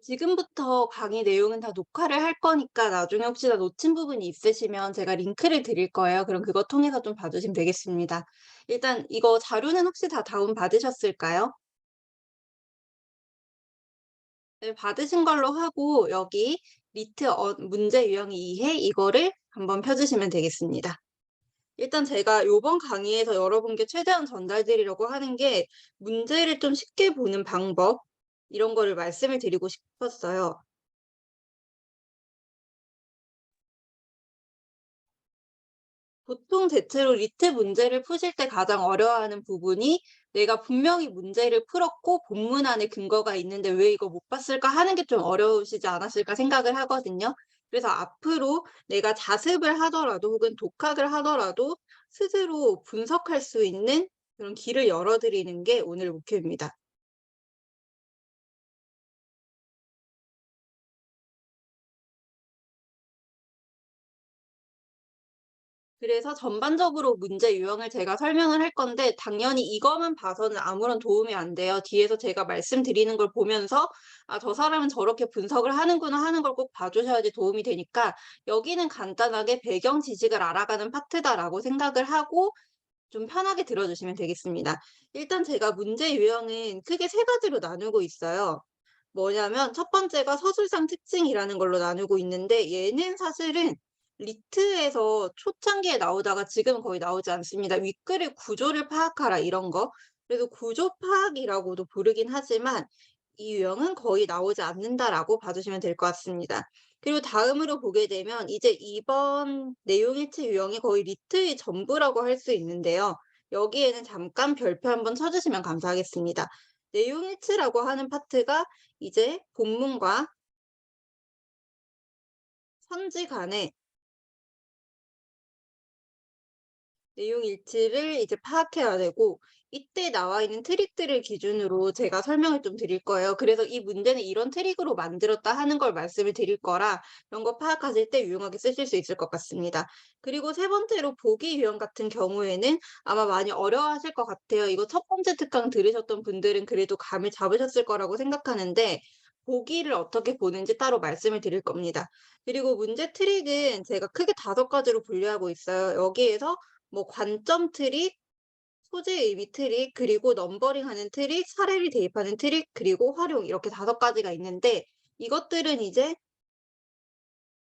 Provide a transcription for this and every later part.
지금부터 강의 내용은 다 녹화를 할 거니까 나중에 혹시나 놓친 부분이 있으시면 제가 링크를 드릴 거예요. 그럼 그거 통해서 좀 봐주시면 되겠습니다. 일단 이거 자료는 혹시 다 다운 받으셨을까요? 네, 받으신 걸로 하고 여기 리트 문제 유형 2해 이거를 한번 펴주시면 되겠습니다. 일단 제가 요번 강의에서 여러분께 최대한 전달드리려고 하는 게 문제를 좀 쉽게 보는 방법 이런 거를 말씀을 드리고 싶었어요. 보통 대체로 리트 문제를 푸실 때 가장 어려워하는 부분이 '내가 분명히 문제를 풀었고 본문 안에 근거가 있는데 왜 이거 못 봤을까?' 하는 게 좀 어려우시지 않았을까 생각을 하거든요. 그래서 앞으로 내가 자습을 하더라도 혹은 독학을 하더라도 스스로 분석할 수 있는 그런 길을 열어 드리는 게 오늘 목표입니다. 그래서 전반적으로 문제 유형을 제가 설명을 할 건데 당연히 이거만 봐서는 아무런 도움이 안 돼요. 뒤에서 제가 말씀드리는 걸 보면서 '아 저 사람은 저렇게 분석을 하는구나.' 하는 걸 꼭 봐 주셔야지 도움이 되니까 여기는 간단하게 '배경 지식을 알아가는 파트다.'라고 생각을 하고 좀 편하게 들어 주시면 되겠습니다. 일단 제가 문제 유형은 크게 세 가지로 나누고 있어요. 뭐냐면 첫 번째가 서술상 특징이라는 걸로 나누고 있는데 얘는 사실은 리트에서 초창기에 나오다가 지금은 거의 나오지 않습니다. "윗글의 구조를 파악하라." 이런 거. 그래서 구조 파악이라고도 부르긴 하지만 이 유형은 거의 나오지 않는다라고 봐 주시면 될 것 같습니다. 그리고 다음으로 보게 되면 이제 이번 내용 일치 유형이 거의 리트의 전부라고 할 수 있는데요. 여기에는 잠깐 별표 한번 쳐 주시면 감사하겠습니다. 내용 일치라고 하는 파트가 이제 본문과 선지 간의 내용 일치를 이제 파악해야 되고 이때 나와 있는 트릭들을 기준으로 제가 설명을 좀 드릴 거예요. 그래서 이 문제는 이런 트릭으로 만들었다 하는 걸 말씀을 드릴 거라 이런 거 파악하실 때 유용하게 쓰실 수 있을 것 같습니다. 그리고 세 번째로 보기 유형 같은 경우에는 아마 많이 어려워하실 것 같아요. 이거 첫 번째 특강 들으셨던 분들은 그래도 감을 잡으셨을 거라고 생각하는데 보기를 어떻게 보는지 따로 말씀을 드릴 겁니다. 그리고 문제 트릭은 제가 크게 다섯 가지로 분류하고 있어요. 여기에서 뭐 관점 트릭, 소재 의미 트릭, 그리고 넘버링하는 트릭, 사례를 대입하는 트릭, 그리고 활용 이렇게 다섯 가지가 있는데 이것들은 이제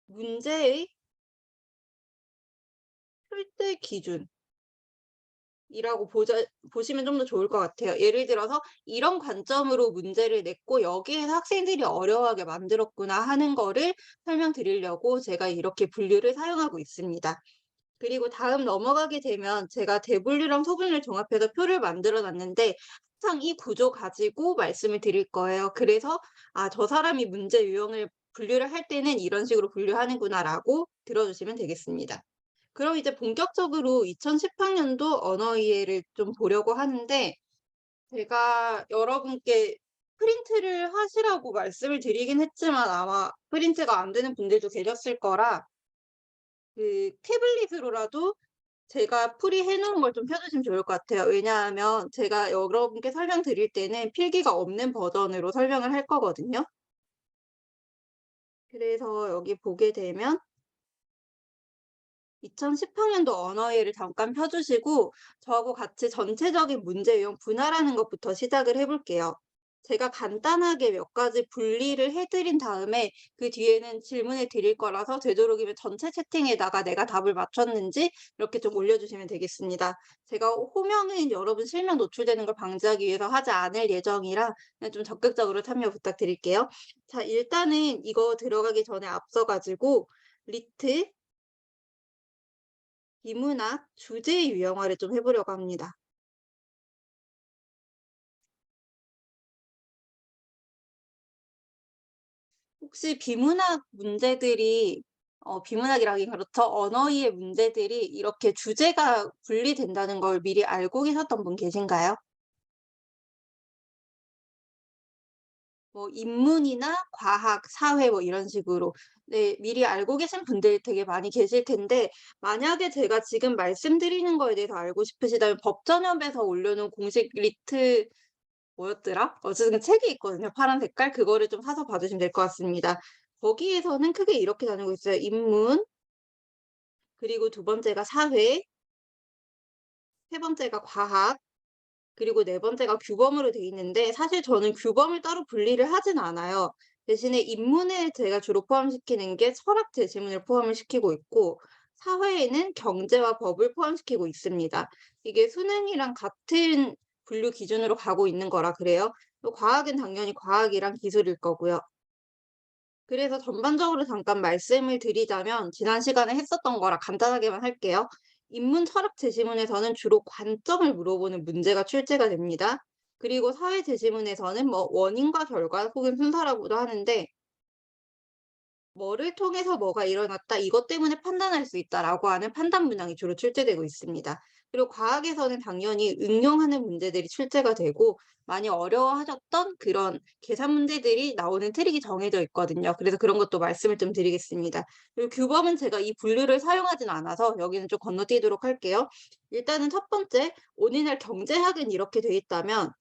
문제의 출제 기준이라고 보자 보시면 좀 더 좋을 것 같아요. 예를 들어서 '이런 관점으로 문제를 냈고 여기에서 학생들이 어려워하게 만들었구나.' 하는 거를 설명드리려고 제가 이렇게 분류를 사용하고 있습니다. 그리고 다음 넘어가게 되면 제가 대분류랑 소분류를 종합해서 표를 만들어 놨는데 항상 이 구조 가지고 말씀을 드릴 거예요. 그래서 '아 저 사람이 문제 유형을 분류를 할 때는 이런 식으로 분류하는구나.'라고 들어 주시면 되겠습니다. 그럼 이제 본격적으로 2018년도 언어 이해를 좀 보려고 하는데 제가 여러분께 프린트를 하시라고 말씀을 드리긴 했지만 아마 프린트가 안 되는 분들도 계셨을 거라 그 태블릿으로라도 제가 풀이해 놓은 걸 좀 펴 주시면 좋을 것 같아요. 왜냐하면 제가 여러분께 설명드릴 때는 필기가 없는 버전으로 설명을 할 거거든요. 그래서 여기 보게 되면 2018년도 언어회를 잠깐 펴 주시고 저하고 같이 전체적인 문제 유형 분할하는 것부터 시작을 해 볼게요. 제가 간단하게 몇 가지 분리를 해 드린 다음에 그 뒤에는 질문을 드릴 거라서 되도록이면 전체 채팅에다가 내가 답을 맞췄는지 이렇게 좀 올려 주시면 되겠습니다. 제가 호명은 여러분 실명 노출되는 걸 방지하기 위해서 하지 않을 예정이라 그냥 좀 적극적으로 참여 부탁드릴게요. 자 일단은 이거 들어가기 전에 앞서 가지고 리트 비문학 주제 유형화를 좀 해 보려고 합니다. 혹시 비문학 문제들이 비문학이라긴 그렇죠. 언어의 문제들이 이렇게 주제가 분리된다는 걸 미리 알고 계셨던 분 계신가요? 뭐 인문이나 과학, 사회 뭐 이런 식으로 네 미리 알고 계신 분들 되게 많이 계실 텐데 만약에 제가 지금 말씀드리는 거에 대해서 알고 싶으시다면 법전협에서 올려놓은 공식 리트 뭐였더라? 어쨌든 책이 있거든요. 파란 색깔. 그거를 좀 사서 봐주시면 될 것 같습니다. 거기에서는 크게 이렇게 나누고 있어요. 인문, 그리고 두 번째가 사회, 세 번째가 과학, 그리고 네 번째가 규범으로 돼 있는데 사실 저는 규범을 따로 분리를 하진 않아요. 대신에 인문에 제가 주로 포함시키는 게 철학 제시문을 포함을 시키고 있고 사회에는 경제와 법을 포함시키고 있습니다. 이게 수능이랑 같은 분류 기준으로 가고 있는 거라 그래요. 또 과학은 당연히 과학이랑 기술일 거고요. 그래서 전반적으로 잠깐 말씀을 드리자면 지난 시간에 했었던 거라 간단하게만 할게요. 인문 철학 제시문에서는 주로 관점을 물어보는 문제가 출제가 됩니다. 그리고 사회 제시문에서는 뭐 원인과 결과 혹은 순서라고도 하는데 뭐를 통해서 뭐가 일어났다, 이것 때문에 판단할 수 있다라고 하는 판단 문항이 주로 출제되고 있습니다. 그리고 과학에서는 당연히 응용하는 문제들이 출제가 되고 많이 어려워하셨던 그런 계산 문제들이 나오는 트릭이 정해져 있거든요. 그래서 그런 것도 말씀을 좀 드리겠습니다. 그리고 규범은 제가 이 분류를 사용하진 않아서 여기는 좀 건너뛰도록 할게요. 일단은 첫 번째, 오늘날 경제학은 이렇게 돼 있다면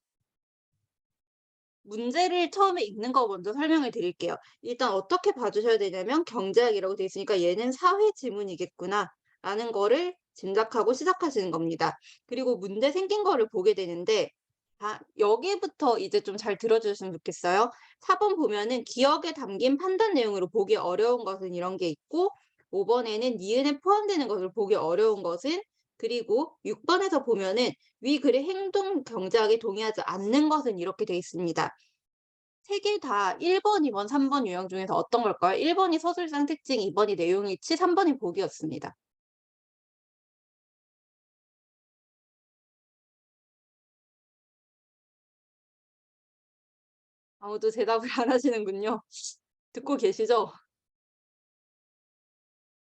문제를 처음에 읽는 거 먼저 설명을 드릴게요. 일단 어떻게 봐주셔야 되냐면 경제학이라고 돼 있으니까 얘는 사회 지문이겠구나 라는 거를 짐작하고 시작하시는 겁니다. 그리고 문제 생긴 거를 보게 되는데 여기부터 이제 좀 잘 들어주셨으면 좋겠어요. 4번 보면은 기억에 담긴 판단 내용으로 보기 어려운 것은 이런 게 있고 5번에는 니은에 포함되는 것을 보기 어려운 것은 그리고 6번에서 보면은 위 글의 행동 경제학에 동의하지 않는 것은 이렇게 돼 있습니다. 세 개 다 1번, 2번, 3번 유형 중에서 어떤 걸까요? 1번이 서술상 특징, 2번이 내용 일치, 3번이 보기였습니다. 아무도 대답을 안 하시는군요. 듣고 계시죠?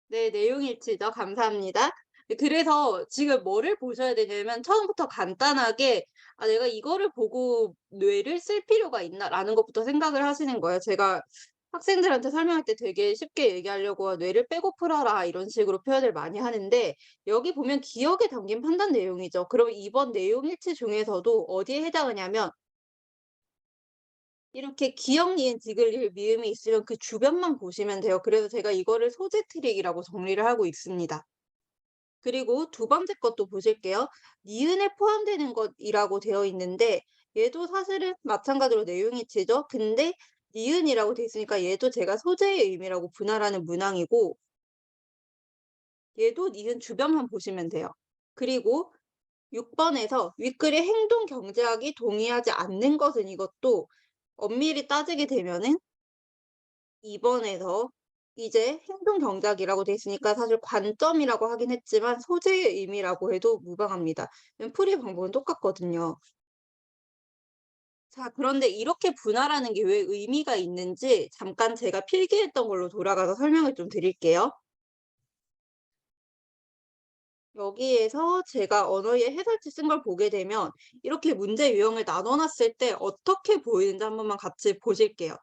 네, 내용 일치죠. 감사합니다. 네, 그래서 지금 뭐를 보셔야 되냐면 처음부터 간단하게 '아 내가 이거를 보고 뇌를 쓸 필요가 있나?'라는 것부터 생각을 하시는 거예요. 제가 학생들한테 설명할 때 되게 쉽게 얘기하려고 "뇌를 빼고 풀어라." 이런 식으로 표현을 많이 하는데 여기 보면 기억에 담긴 판단 내용이죠. 그럼 이번 내용 일치 중에서도 어디에 해당하냐면 이렇게 기억, 니은, 디귿, 리을, 미음이 있으면 그 주변만 보시면 돼요. 그래서 제가 이거를 소재 트릭이라고 정리를 하고 있습니다. 그리고 두 번째 것도 보실게요. 니은에 포함되는 것이라고 되어 있는데 얘도 사실은 마찬가지로 내용일치죠. 근데 니은이라고 돼 있으니까 얘도 제가 소재의 의미라고 분할하는 문항이고 얘도 니은 주변만 보시면 돼요. 그리고 6번에서 윗글의 행동 경제학이 동의하지 않는 것은 이것도 엄밀히 따지게 되면은 2번에서 이제 행동 경작이라고 돼 있으니까 사실 관점이라고 하긴 했지만 소재의 의미라고 해도 무방합니다. 풀이 방법은 똑같거든요. 자, 그런데 이렇게 분할하는 게 왜 의미가 있는지 잠깐 제가 필기했던 걸로 돌아가서 설명을 좀 드릴게요. 여기에서 제가 언어의 해설지 쓴 걸 보게 되면 이렇게 문제 유형을 나눠 놨을 때 어떻게 보이는지 한 번만 같이 보실게요.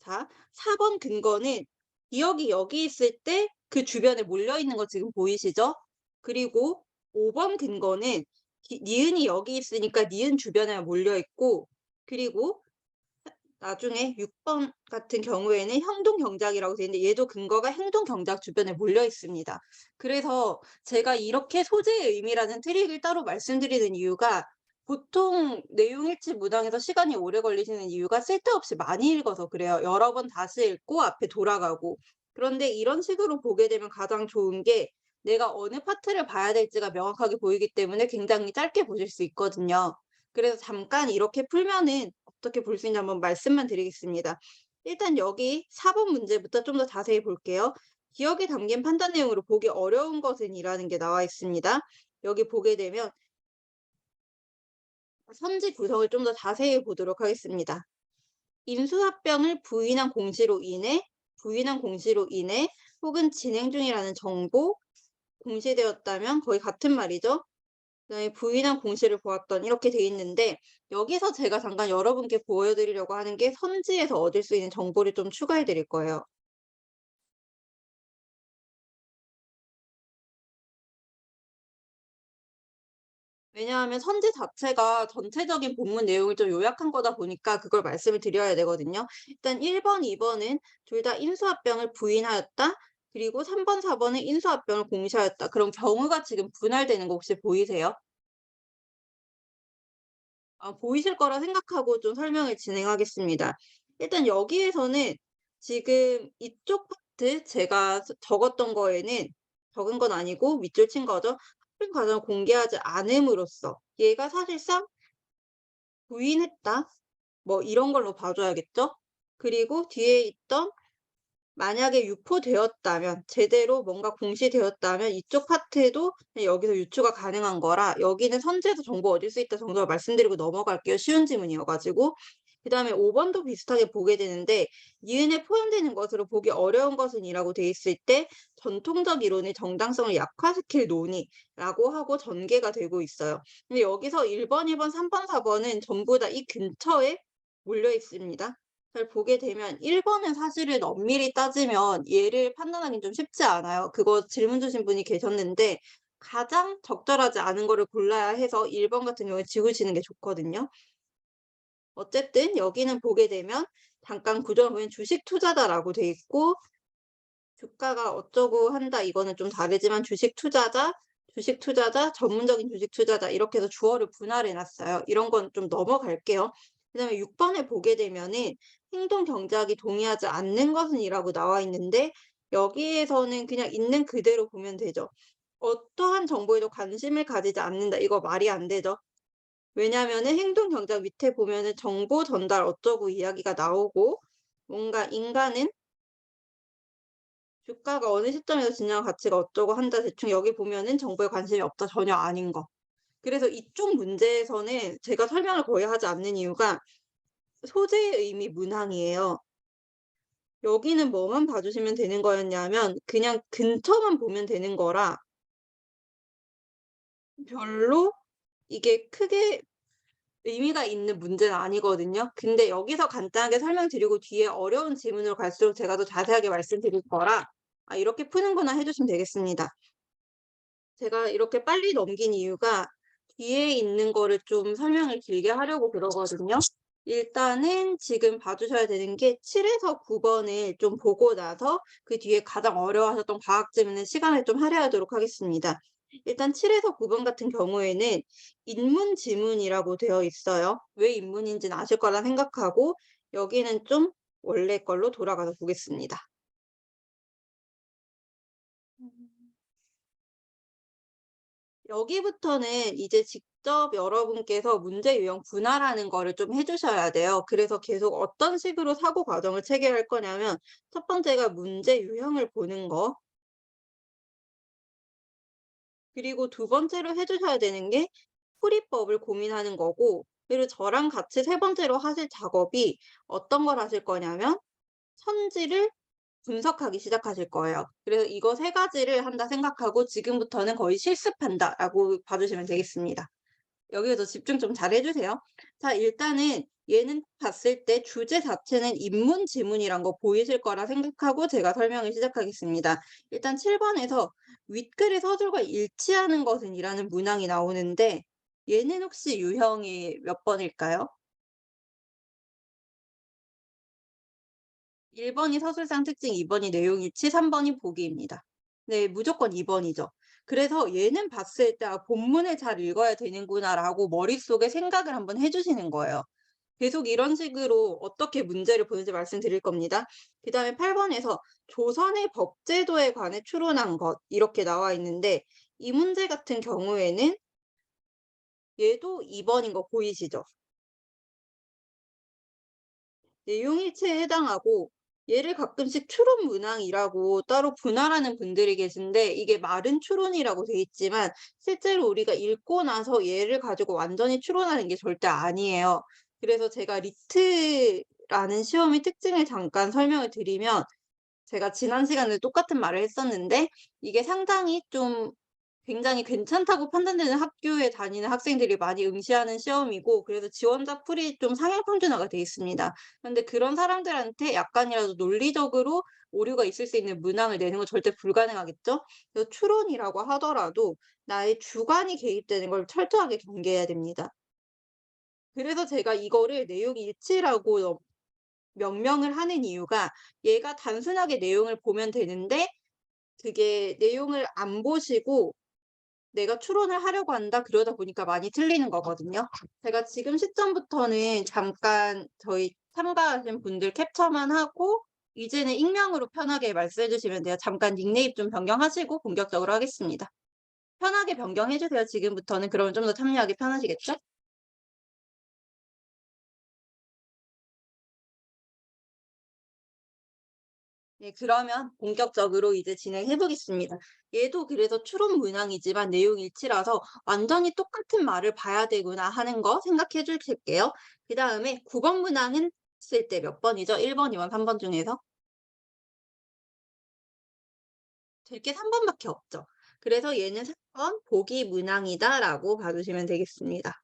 자, 4번 근거는 기억이 여기 있을 때 그 주변에 몰려 있는 거 지금 보이시죠? 그리고 5번 근거는 니은이 여기 있으니까 니은 주변에 몰려 있고 그리고 나중에 6번 같은 경우에는 행동 경작이라고 되어 있는데 얘도 근거가 행동 경작 주변에 몰려 있습니다. 그래서 제가 이렇게 소재의 의미라는 트릭을 따로 말씀드리는 이유가 보통 내용 일치 문항에서 시간이 오래 걸리시는 이유가 쓸데없이 많이 읽어서 그래요. 여러 번 다시 읽고 앞에 돌아가고. 그런데 이런 식으로 보게 되면 가장 좋은 게 내가 어느 파트를 봐야 될지가 명확하게 보이기 때문에 굉장히 짧게 보실 수 있거든요. 그래서 잠깐 이렇게 풀면은 어떻게 볼 수 있는지 한번 말씀만 드리겠습니다. 일단 여기 4번 문제부터 좀 더 자세히 볼게요. 기억에 담긴 판단 내용으로 보기 어려운 것은 이라는 게 나와 있습니다. 여기 보게 되면 선지 구성을 좀 더 자세히 보도록 하겠습니다. 인수합병을 부인한 공시로 인해 혹은 진행 중이라는 정보, 공시되었다면 거의 같은 말이죠. 그다음에 부인한 공시를 보았던 이렇게 돼 있는데 여기서 제가 잠깐 여러분께 보여드리려고 하는 게 선지에서 얻을 수 있는 정보를 좀 추가해 드릴 거예요. 왜냐하면 선지 자체가 전체적인 본문 내용을 좀 요약한 거다 보니까 그걸 말씀을 드려야 되거든요. 일단 1 번, 2 번은 둘 다 인수합병을 부인하였다. 그리고 3 번, 4 번은 인수합병을 공시하였다. 그럼 경우가 지금 분할되는 거 혹시 보이세요? 보이실 거라 생각하고 좀 설명을 진행하겠습니다. 일단 여기에서는 지금 이쪽 파트 제가 적었던 거에는 적은 건 아니고 밑줄 친 거죠. 합병 과정을 공개하지 않음으로써 얘가 사실상 부인했다. 뭐 이런 걸로 봐줘야겠죠? 그리고 뒤에 있던 만약에 유포되었다면 제대로 뭔가 공시되었다면 이쪽 파트도 그냥 여기서 유추가 가능한 거라 여기는 선제도 정보 얻을 수 있다 정도로 말씀드리고 넘어갈게요. 쉬운 지문이어 가지고. 그다음에 5 번도 비슷하게 보게 되는데 "니은에 포함되는 것으로 보기 어려운 것은" 이라고 돼 있을 때 "전통적 이론의 정당성을 약화시킬 논의"라고 하고 전개가 되고 있어요. 근데 여기서 1 번, 2 번, 3 번, 4 번은 전부 다 이 근처에 몰려 있습니다. 잘 보게 되면 1 번은 사실은 엄밀히 따지면 얘를 판단하긴 좀 쉽지 않아요. 그거 질문 주신 분이 계셨는데 가장 적절하지 않은 거를 골라야 해서 1번 같은 경우에 지우시는 게 좋거든요. 어쨌든 여기는 보게 되면 잠깐 구조를 보면 "주식 투자다"라고 돼 있고 "주가가 어쩌고 한다." 이거는 좀 다르지만 "주식 투자자", "주식 투자자", "전문적인 주식 투자자" 이렇게 해서 주어를 분할해 놨어요. 이런 건 좀 넘어갈게요. 그다음에 6 번에 보게 되면은 "행동 경제학이 동의하지 않는 것은" 이라고 나와 있는데 여기에서는 그냥 있는 그대로 보면 되죠. "어떠한 정보에도 관심을 가지지 않는다." 이거 말이 안 되죠. 왜냐하면은 행동 경제학 밑에 보면은 정보 전달 어쩌고 이야기가 나오고 뭔가 인간은 주가가 어느 시점에서 진정한 가치가 어쩌고 한다. 대충 여기 보면은 정보에 관심이 없다. 전혀 아닌 거. 그래서 이쪽 문제에서는 제가 설명을 거의 하지 않는 이유가 소재의 의미 문항이에요. 여기는 뭐만 봐주시면 되는 거였냐면 그냥 근처만 보면 되는 거라 별로 이게 크게 의미가 있는 문제는 아니거든요. 근데 여기서 간단하게 설명드리고 뒤에 어려운 지문으로 갈수록 제가 더 자세하게 말씀드릴 거라 '아 이렇게 푸는구나.' 해 주시면 되겠습니다. 제가 이렇게 빨리 넘긴 이유가 뒤에 있는 거를 좀 설명을 길게 하려고 그러거든요. 일단은 지금 봐 주셔야 되는 게 7 에서 9 번을 좀 보고 나서 그 뒤에 가장 어려워하셨던 과학 질문은 시간을 좀 할애하도록 하겠습니다. 일단 7 에서 9번 같은 경우에는 인문 지문이라고 되어 있어요. 왜 인문인지는 아실 거라 생각하고 여기는 좀 원래 걸로 돌아가서 보겠습니다. 여기부터는 이제 직접 여러분께서 문제 유형 분할하는 거를 좀 해 주셔야 돼요. 그래서 계속 어떤 식으로 사고 과정을 체계할 거냐면 첫 번째가 문제 유형을 보는 거 그리고 두 번째로 해 주셔야 되는 게 풀이법을 고민하는 거고 그리고 저랑 같이 세 번째로 하실 작업이 어떤 걸 하실 거냐면 선지를 분석하기 시작하실 거예요. 그래서 이거 세 가지를 한다 생각하고 지금부터는 거의 실습한다라고 봐 주시면 되겠습니다. 여기에서 집중 좀 잘 해 주세요. 자 일단은 얘는 봤을 때 주제 자체는 인문 지문이란 거 보이실 거라 생각하고 제가 설명을 시작하겠습니다. 일단 7 번에서 "윗글의 서술과 일치하는 것은" 이라는 문항이 나오는데 얘는 혹시 유형이 몇 번일까요? 1 번이 서술상 특징, 2 번이 내용 일치, 3 번이 보기입니다. 네 무조건 2 번이죠. 그래서 얘는 봤을 때 '아 본문을 잘 읽어야 되는구나.'라고 머릿속에 생각을 한번 해 주시는 거예요. 계속 이런 식으로 어떻게 문제를 보는지 말씀드릴 겁니다. 그다음에 8 번에서 "조선의 법제도에 관해 추론한 것." 이렇게 나와 있는데 이 문제 같은 경우에는 얘도 2 번인 거 보이시죠? 내용일치에 해당하고 얘를 가끔씩 추론 문항이라고 따로 분할하는 분들이 계신데 이게 말은 추론이라고 돼 있지만 실제로 우리가 읽고 나서 얘를 가지고 완전히 추론하는 게 절대 아니에요. 그래서 제가 리트라는 시험의 특징을 잠깐 설명을 드리면 제가 지난 시간에 똑같은 말을 했었는데 이게 상당히 좀 굉장히 괜찮다고 판단되는 학교에 다니는 학생들이 많이 응시하는 시험이고, 그래서 지원자 풀이 좀 상향 평준화가 돼 있습니다. 그런데 그런 사람들한테 약간이라도 논리적으로 오류가 있을 수 있는 문항을 내는 건 절대 불가능하겠죠. 그래서 추론이라고 하더라도 나의 주관이 개입되는 걸 철저하게 경계해야 됩니다. 그래서 제가 이거를 내용 일치라고 명명을 하는 이유가, 얘가 단순하게 내용을 보면 되는데 그게 내용을 안 보시고 내가 추론을 하려고 한다, 그러다 보니까 많이 틀리는 거거든요. 제가 지금 시점부터는 잠깐 저희 참가하신 분들 캡처만 하고, 이제는 익명으로 편하게 말씀해 주시면 돼요. 잠깐 닉네임 좀 변경하시고 본격적으로 하겠습니다. 편하게 변경해 주세요, 지금부터는. 그러면 좀 더 참여하기 편하시겠죠? 네, 그러면 본격적으로 이제 진행해 보겠습니다. 얘도 그래서 추론 문항이지만 내용 일치라서 '완전히 똑같은 말을 봐야 되구나.' 하는 거 생각해 주실게요. 그다음에 9번 문항은 쓸 때 몇 번이죠? 1 번, 2 번, 3번 중에서? 될 게 3 번밖에 없죠. 그래서 얘는 3번 보기 문항이다라고 봐 주시면 되겠습니다.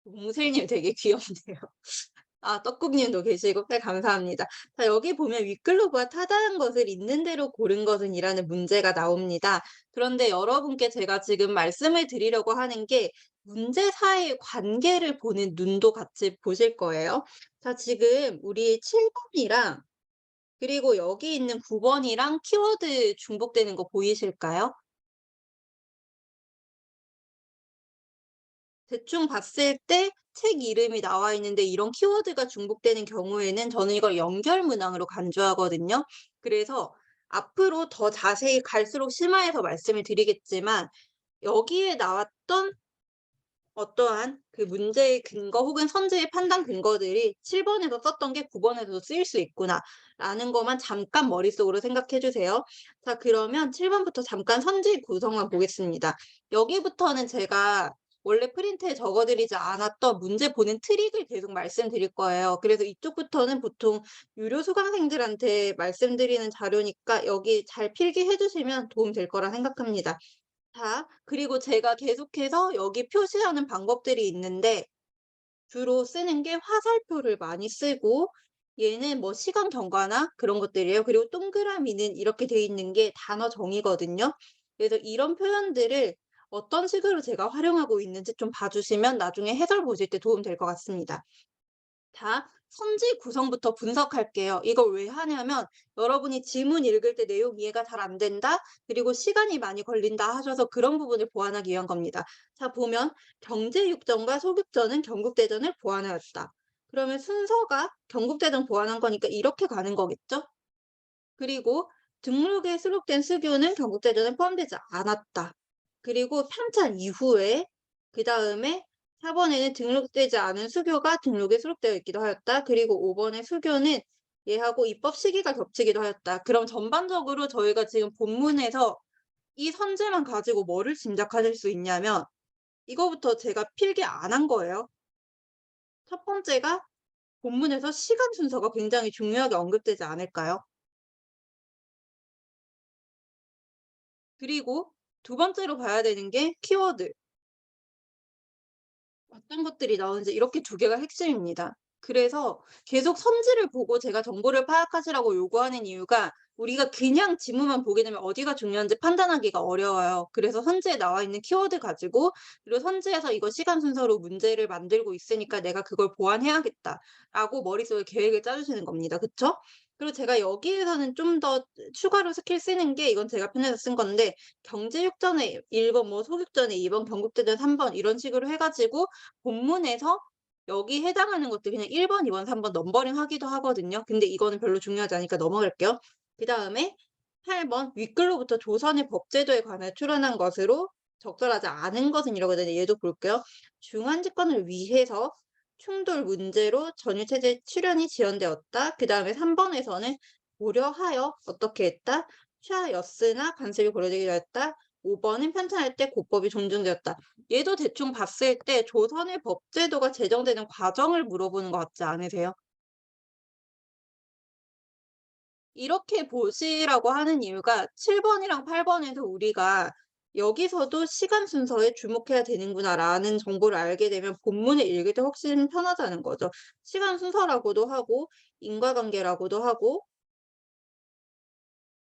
몽슬님 되게 귀엽네요. 아, 떡국님도 계시고, 네, 감사합니다. 자, 여기 보면 윗글로브와 타다한 것을 있는 대로 고른 것은이라는 문제가 나옵니다. 그런데 여러분께 제가 지금 말씀을 드리려고 하는 게, 문제 사이의 관계를 보는 눈도 같이 보실 거예요. 자, 지금 우리 7 번이랑 그리고 여기 있는 9 번이랑 키워드 중복되는 거 보이실까요? 대충 봤을 때 책 이름이 나와 있는데 이런 키워드가 중복되는 경우에는 저는 이걸 연결 문항으로 간주하거든요. 그래서 앞으로 더 자세히 갈수록 심화해서 말씀을 드리겠지만, 여기에 나왔던 어떠한 그 문제의 근거 혹은 선제의 판단 근거들이 7 번에서 썼던 게 9 번에서도 쓰일 수 있구나라는 것만 잠깐 머릿속으로 생각해 주세요. 자, 그러면 7 번부터 잠깐 선지 구성만 보겠습니다. 여기부터는 제가 원래 프린트에 적어 드리지 않았던 문제 보는 트릭을 계속 말씀드릴 거예요. 그래서 이쪽부터는 보통 유료 수강생들한테 말씀드리는 자료니까 여기 잘 필기해 주시면 도움 될 거라 생각합니다. 자, 그리고 제가 계속해서 여기 표시하는 방법들이 있는데, 주로 쓰는 게 화살표를 많이 쓰고, 얘는 뭐 시간 경과나 그런 것들이에요. 그리고 동그라미는 이렇게 돼 있는 게 단어 정의거든요. 그래서 이런 표현들을 어떤 식으로 제가 활용하고 있는지 좀 봐주시면 나중에 해설 보실 때 도움 될 것 같습니다. 자, 선지 구성부터 분석할게요. 이걸 왜 하냐면, 여러분이 지문 읽을 때 내용 이해가 잘 안 된다, 그리고 시간이 많이 걸린다 하셔서 그런 부분을 보완하기 위한 겁니다. 자, 보면 경제육전과 소육전은 경국대전을 보완하였다. 그러면 순서가 경국대전 보완한 거니까 이렇게 가는 거겠죠? 그리고 등록에 수록된 수교는 경국대전에 포함되지 않았다. 그리고 편찬 이후에 그다음에 4 번에는 등록되지 않은 수교가 등록에 수록되어 있기도 하였다. 그리고 5 번의 수교는 얘하고 입법 시기가 겹치기도 하였다. 그럼 전반적으로 저희가 지금 본문에서 이 선제만 가지고 뭐를 짐작하실 수 있냐면, 이거부터 제가 필기 안 한 거예요. 첫 번째가 본문에서 시간 순서가 굉장히 중요하게 언급되지 않을까요? 그리고 두 번째로 봐야 되는 게 키워드. 어떤 것들이 나오는지, 이렇게 두 개가 핵심입니다. 그래서 계속 선지를 보고 제가 정보를 파악하시라고 요구하는 이유가, 우리가 그냥 지문만 보게 되면 어디가 중요한지 판단하기가 어려워요. 그래서 선지에 나와 있는 키워드 가지고, 그리고 선지에서 이거 시간 순서로 문제를 만들고 있으니까 내가 그걸 보완해야겠다라고 머릿속에 계획을 짜 주시는 겁니다. 그쵸? 그리고 제가 여기에서는 좀 더 추가로 스킬 쓰는 게, 이건 제가 편해서 쓴 건데, 경제육전에 1 번, 뭐 소육전에 2 번, 경국대전 3번 이런 식으로 해 가지고 본문에서 여기 해당하는 것들 그냥 1 번, 2 번, 3번 넘버링 하기도 하거든요. 근데 이거는 별로 중요하지 않으니까 넘어갈게요. 그다음에 8 번, 윗글로부터 조선의 법제도에 관해 출연한 것으로 적절하지 않은 것은, 이러거든요. 얘도 볼게요. 중한집권을 위해서 충돌 문제로 전유체제 출연이 지연되었다. 그다음에 3 번에서는 고려하여 어떻게 했다. 취하였으나 간섭이 고려되기도 했다. 5 번은 편찬할 때 고법이 존중되었다. 얘도 대충 봤을 때 조선의 법제도가 제정되는 과정을 물어보는 것 같지 않으세요? 이렇게 보시라고 하는 이유가 7 번이랑 8 번에서 우리가 '여기서도 시간 순서에 주목해야 되는구나.'라는 정보를 알게 되면 본문을 읽을 때 훨씬 편하다는 거죠. 시간 순서라고도 하고 인과관계라고도 하고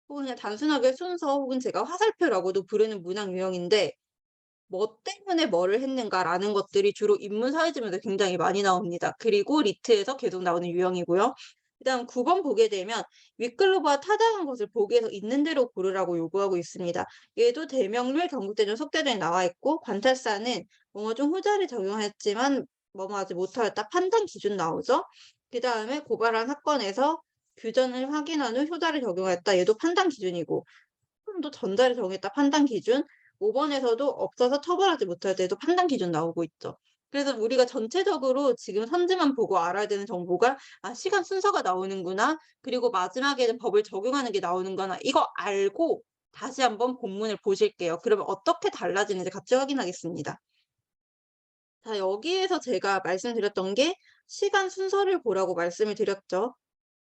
혹은 그냥 단순하게 순서 혹은 제가 화살표라고도 부르는 문학 유형인데 뭐 때문에 뭐를 했는가라는 것들이 주로 인문 사회지문에 굉장히 많이 나옵니다. 그리고 리트에서 계속 나오는 유형이고요. 그다음 9번 보게 되면 윗글로브와 타당한 것을 보기에서 있는 대로 고르라고 요구하고 있습니다. 얘도 대명률, 경국대전, 속대전이 나와 있고 관찰사는 뭐뭐 중 후자를 적용했지만 뭐뭐 하지 못하였다 판단 기준 나오죠. 그다음에 고발한 사건에서 규정을 확인한 후 효자를 적용했다. 얘도 판단 기준이고 또 전자를 정했다 판단 기준. 5 번에서도 없어서 처벌하지 못할 때도 판단 기준 나오고 있죠. 그래서 우리가 전체적으로 지금 선지만 보고 알아야 되는 정보가 '아 시간 순서가 나오는구나. 그리고 마지막에는 법을 적용하는 게 나오는구나.' 이거 알고 다시 한번 본문을 보실게요. 그러면 어떻게 달라지는지 같이 확인하겠습니다. 자 여기에서 제가 말씀드렸던 게 시간 순서를 보라고 말씀을 드렸죠.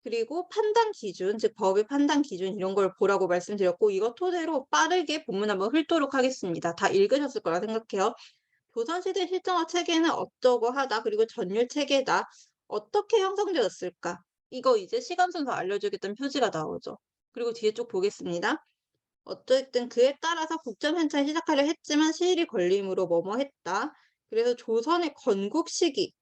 그리고 판단 기준, 즉 법의 판단 기준 이런 걸 보라고 말씀드렸고 이거 토대로 빠르게 본문 한번 훑도록 하겠습니다. 다 읽으셨을 거라 생각해요. 조선시대 실정화 체계는 어쩌고 하다. 그리고 전율 체계다. 어떻게 형성되었을까? 이거 이제 시간 순서 알려주겠다는 표지가 나오죠. 그리고 뒤에 쭉 보겠습니다. 어쨌든 그에 따라서 국정 현찰 시작하려 했지만 시일이 걸림으로 뭐뭐 했다. 그래서 조선의 건국 시기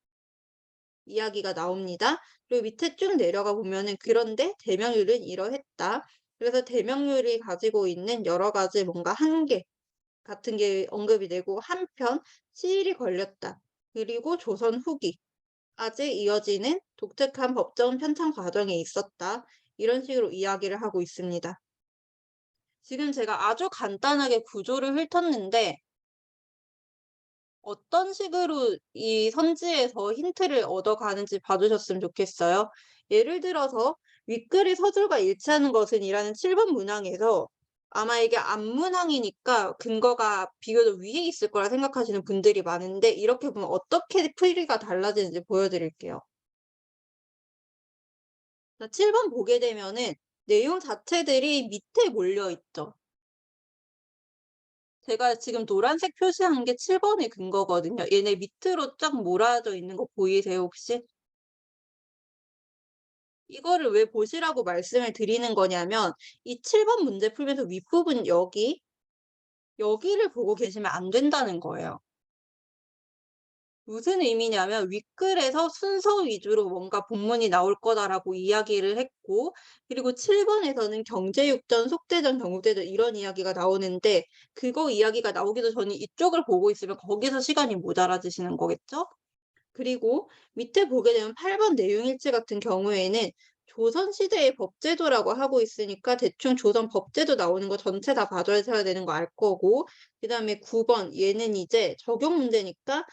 이야기가 나옵니다. 그리고 밑에 쭉 내려가 보면은 그런데 대명률은 이러했다. 그래서 대명률이 가지고 있는 여러 가지 뭔가 한계 같은 게 언급이 되고 한편 시일이 걸렸다. 그리고 조선 후기까지 이어지는 독특한 법정 편찬 과정에 있었다. 이런 식으로 이야기를 하고 있습니다. 지금 제가 아주 간단하게 구조를 훑었는데 어떤 식으로 이 선지에서 힌트를 얻어가는지 봐주셨으면 좋겠어요. 예를 들어서 윗글의 서술과 일치하는 것은 이라는 7번 문항에서 아마 이게 앞문항이니까 근거가 비교적 위에 있을 거라 생각하시는 분들이 많은데 이렇게 보면 어떻게 풀이가 달라지는지 보여드릴게요. 7번 보게 되면은 내용 자체들이 밑에 몰려 있죠. 제가 지금 노란색 표시한 게 7 번의 근거거든요. 얘네 밑으로 쫙 몰아져 있는 거 보이세요 혹시? 이거를 왜 보시라고 말씀을 드리는 거냐면 이 7번 문제 풀면서 윗부분 여기를 보고 계시면 안 된다는 거예요. 무슨 의미냐면 윗글에서 순서 위주로 뭔가 본문이 나올 거다라고 이야기를 했고 그리고 7 번에서는 경제육전, 속대전, 경국대전 이런 이야기가 나오는데 그거 이야기가 나오기도 전에 이쪽을 보고 있으면 거기서 시간이 모자라지시는 거겠죠? 그리고 밑에 보게 되면 8번 내용일지 같은 경우에는 조선시대의 법제도라고 하고 있으니까 대충 조선 법제도 나오는 거 전체 다 봐줘야 되는 거 알 거고 그다음에 9번 얘는 이제 적용 문제니까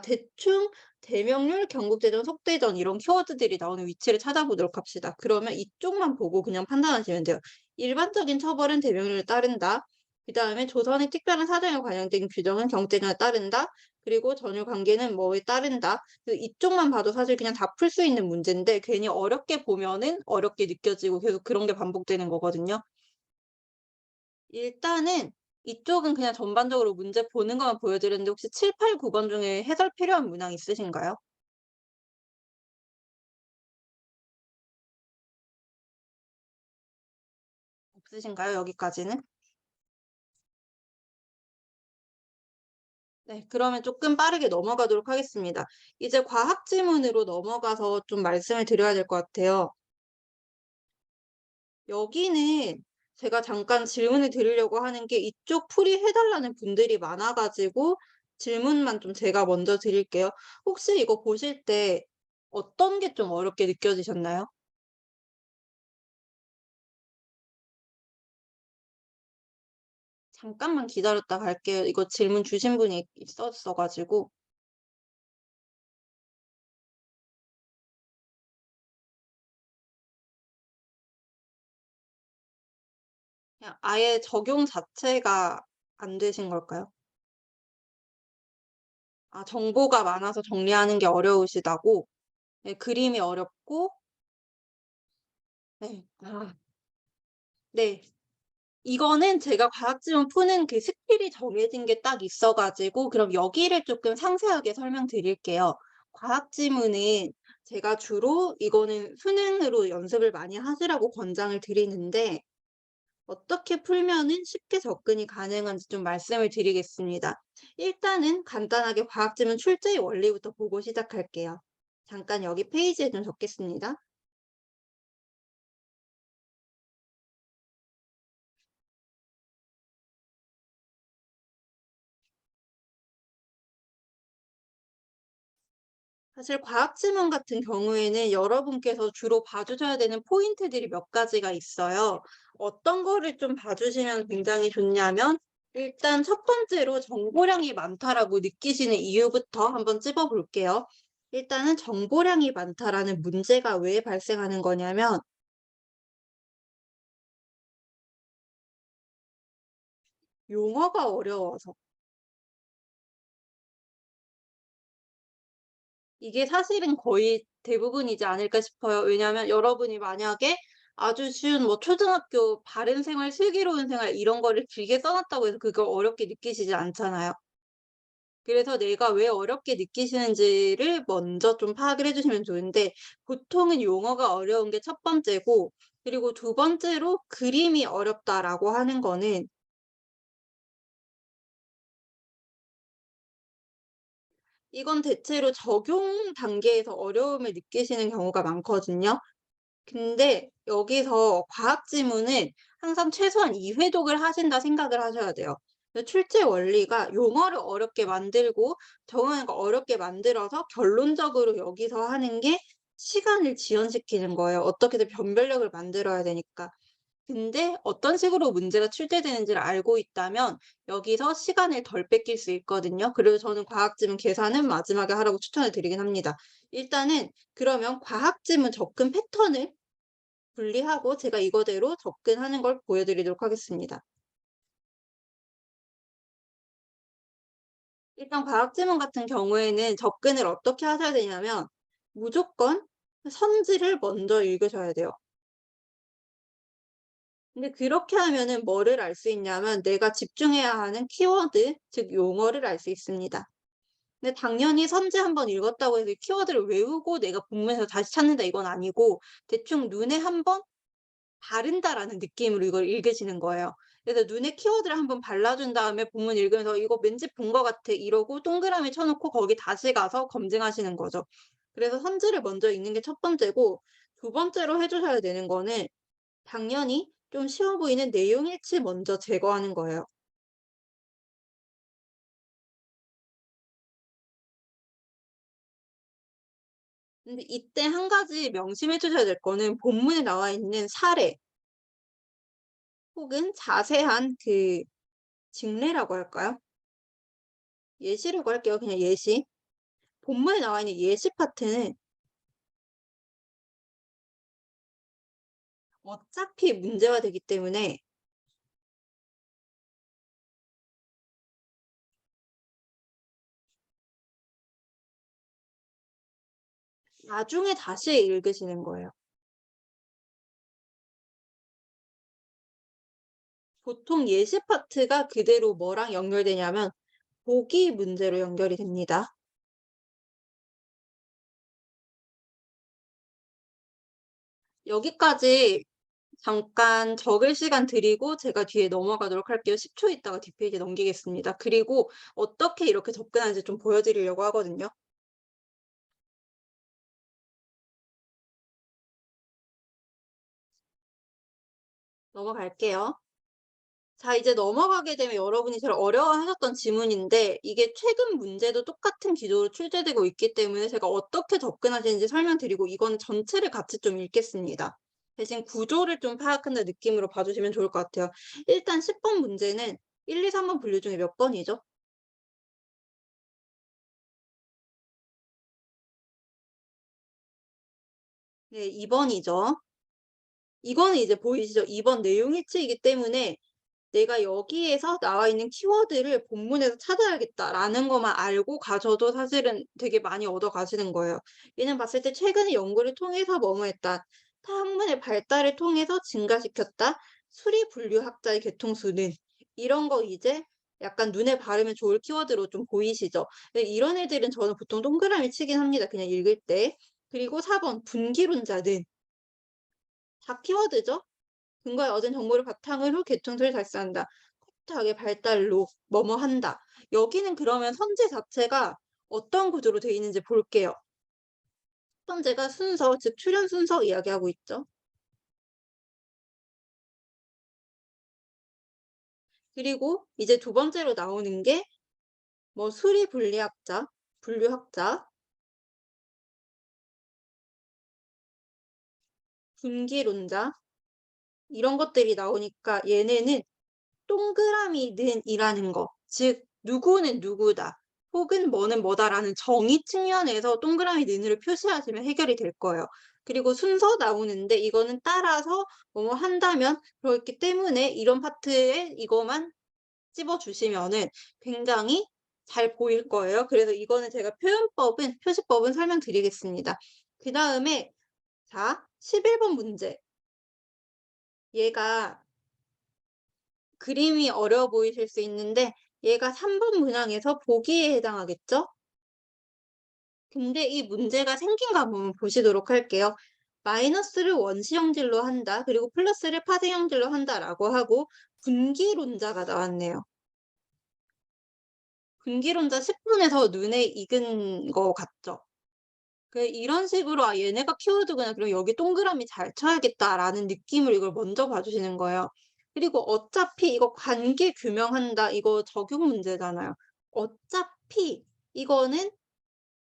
대충 대명률, 경국대전, 속대전 이런 키워드들이 나오는 위치를 찾아보도록 합시다. 그러면 이쪽만 보고 그냥 판단하시면 돼요. 일반적인 처벌은 대명률에 따른다. 그다음에 조선의 특별한 사정에 관련된 규정은 경국대전에 따른다. 그리고 전후 관계는 뭐에 따른다. 이쪽만 봐도 사실 그냥 다 풀 수 있는 문제인데 괜히 어렵게 보면은 어렵게 느껴지고 계속 그런 게 반복되는 거거든요. 일단은 이쪽은 그냥 전반적으로 문제 보는 것만 보여드렸는데 혹시 7, 8, 9번 중에 해설 필요한 문항 있으신가요? 없으신가요? 여기까지는? 네. 그러면 조금 빠르게 넘어가도록 하겠습니다. 이제 과학 지문으로 넘어가서 좀 말씀을 드려야 될 것 같아요. 여기는 제가 잠깐 질문을 드리려고 하는 게 이쪽 풀이해 달라는 분들이 많아 가지고 질문만 좀 제가 먼저 드릴게요. 혹시 이거 보실 때 어떤 게 좀 어렵게 느껴지셨나요? 잠깐만 기다렸다 갈게요. 이거 질문 주신 분이 있었어 가지고. 그냥 아예 적용 자체가 안 되신 걸까요? 정보가 많아서 정리하는 게 어려우시다고? 네 그림이 어렵고 네. 네. 이거는 제가 과학지문 푸는 그 스킬이 정해진 게 딱 있어 가지고 그럼 여기를 조금 상세하게 설명드릴게요. 과학지문은 제가 주로 이거는 수능으로 연습을 많이 하시라고 권장을 드리는데 어떻게 풀면은 쉽게 접근이 가능한지 좀 말씀을 드리겠습니다. 일단은 간단하게 과학지문 출제의 원리부터 보고 시작할게요. 잠깐 여기 페이지에 좀 적겠습니다. 사실 과학 지문 같은 경우에는 여러분께서 주로 봐주셔야 되는 포인트들이 몇 가지가 있어요. 어떤 거를 좀 봐주시면 굉장히 좋냐면, 일단 첫 번째로 정보량이 많다라고 느끼시는 이유부터 한번 찝어볼게요. 일단은 정보량이 많다라는 문제가 왜 발생하는 거냐면, 용어가 어려워서. 이게 사실은 거의 대부분이지 않을까 싶어요. 왜냐하면 여러분이 만약에 아주 쉬운 뭐 초등학교 바른 생활, 슬기로운 생활 이런 거를 길게 써 놨다고 해서 그걸 어렵게 느끼시지 않잖아요. 그래서 내가 왜 어렵게 느끼시는지를 먼저 좀 파악을 해 주시면 좋은데 보통은 용어가 어려운 게 첫 번째고, 그리고 두 번째로 "그림이 어렵다."라고 하는 거는 이건 대체로 적용 단계에서 어려움을 느끼시는 경우가 많거든요. 근데 여기서 과학 지문은 항상 최소한 2 회독을 하신다 생각을 하셔야 돼요. 그 출제 원리가 용어를 어렵게 만들고 적응하는 거 어렵게 만들어서 결론적으로 여기서 하는 게 시간을 지연시키는 거예요. 어떻게든 변별력을 만들어야 되니까. 근데 어떤 식으로 문제가 출제되는지를 알고 있다면 여기서 시간을 덜 뺏길 수 있거든요. 그래서 저는 과학 지문 계산은 마지막에 하라고 추천을 드리긴 합니다. 일단은 그러면 과학 지문 접근 패턴을 분리하고 제가 이거대로 접근하는 걸 보여드리도록 하겠습니다. 일단 과학지문 같은 경우에는 접근을 어떻게 하셔야 되냐면 무조건 선지를 먼저 읽으셔야 돼요. 근데 그렇게 하면은 뭐를 알 수 있냐면 내가 집중해야 하는 키워드, 즉 용어를 알 수 있습니다. 근데 당연히 선지 한번 읽었다고 해서 이 키워드를 외우고 내가 본문에서 다시 찾는다 이건 아니고 대충 눈에 한번 바른다라는 느낌으로 이걸 읽으시는 거예요. 그래서 눈에 키워드를 한번 발라준 다음에 본문 읽으면서 '이거 왠지 본 것 같아.' 이러고 동그라미 쳐 놓고 거기 다시 가서 검증하시는 거죠. 그래서 선지를 먼저 읽는 게 첫 번째고, 두 번째로 해 주셔야 되는 거는 당연히 좀 쉬워 보이는 내용 일치 먼저 제거하는 거예요. 근데 이때 한 가지 명심해 주셔야 될 거는 본문에 나와 있는 사례 혹은 자세한 그 직례라고 할까요? 예시라고 할게요. 그냥 예시. 본문에 나와 있는 예시 파트는 어차피 문제화 되기 때문에 나중에 다시 읽으시는 거예요. 보통 예시 파트가 그대로 뭐랑 연결되냐면 보기 문제로 연결이 됩니다. 여기까지 잠깐 적을 시간 드리고 제가 뒤에 넘어가도록 할게요. 10초 있다가 뒷페이지 넘기겠습니다. 그리고 어떻게 이렇게 접근하는지 좀 보여드리려고 하거든요. 넘어갈게요. 자, 이제 넘어가게 되면 여러분이 제일 어려워하셨던 지문인데 이게 최근 문제도 똑같은 기조로 출제되고 있기 때문에 제가 어떻게 접근하시는지 설명드리고 이건 전체를 같이 좀 읽겠습니다. 대신 구조를 좀 파악한다는 느낌으로 봐주시면 좋을 것 같아요. 일단 10번 문제는 1, 2, 3번 분류 중에 몇 번이죠? 네, 2번이죠. 이거는 이제 보이시죠? 2번 내용 일치이기 때문에 내가 여기에서 나와 있는 키워드를 본문에서 찾아야겠다라는 것만 알고 가셔도 사실은 되게 많이 얻어가시는 거예요. 얘는 봤을 때 최근에 연구를 통해서 뭐뭐 했다. 학문의 발달을 통해서 증가시켰다. 수리 분류학자의 개통수는 이런 거 이제 약간 눈에 바르면 좋을 키워드로 좀 보이시죠? 네, 이런 애들은 저는 보통 동그라미 치긴 합니다. 그냥 읽을 때. 그리고 4번 분기론자는 다 키워드죠? 근거에 얻은 정보를 바탕으로 개통수를 달성한다. 컴퓨터학의 발달로 뭐뭐 한다. 여기는 그러면 선지 자체가 어떤 구조로 되어 있는지 볼게요. 첫 번째가 순서, 즉 출현 순서 이야기하고 있죠. 그리고 이제 두 번째로 나오는 게 뭐 수리 분리학자, 분류학자, 분기론자 이런 것들이 나오니까 얘네는 동그라미는이라는 거, 즉 누구는 누구다 혹은 뭐는 뭐다라는 정의 측면에서 동그라미 는으로 표시하시면 해결이 될 거예요. 그리고 순서 나오는데 이거는 따라서 뭐뭐 한다면 그렇기 때문에 이런 파트에 이거만 찝어 주시면은 굉장히 잘 보일 거예요. 그래서 이거는 제가 표시법은 설명드리겠습니다. 그다음에 자 11번 문제. 얘가 그림이 어려워 보이실 수 있는데 얘가 3번 문항에서 보기에 해당하겠죠? 근데 이 문제가 생긴 거 한번 보시도록 할게요. 마이너스를 원시형질로 한다. 그리고 플러스를 파생형질로 한다라고 하고 분기론자가 나왔네요. 분기론자 10분에서 눈에 익은 거 같죠? 이런 식으로 '아 얘네가 키워드구나. 그럼 여기 동그라미 잘 쳐야겠다.'라는 느낌으로 이걸 먼저 봐 주시는 거예요. 그리고 어차피 이거 관계 규명한다 이거 적용 문제잖아요. 어차피 이거는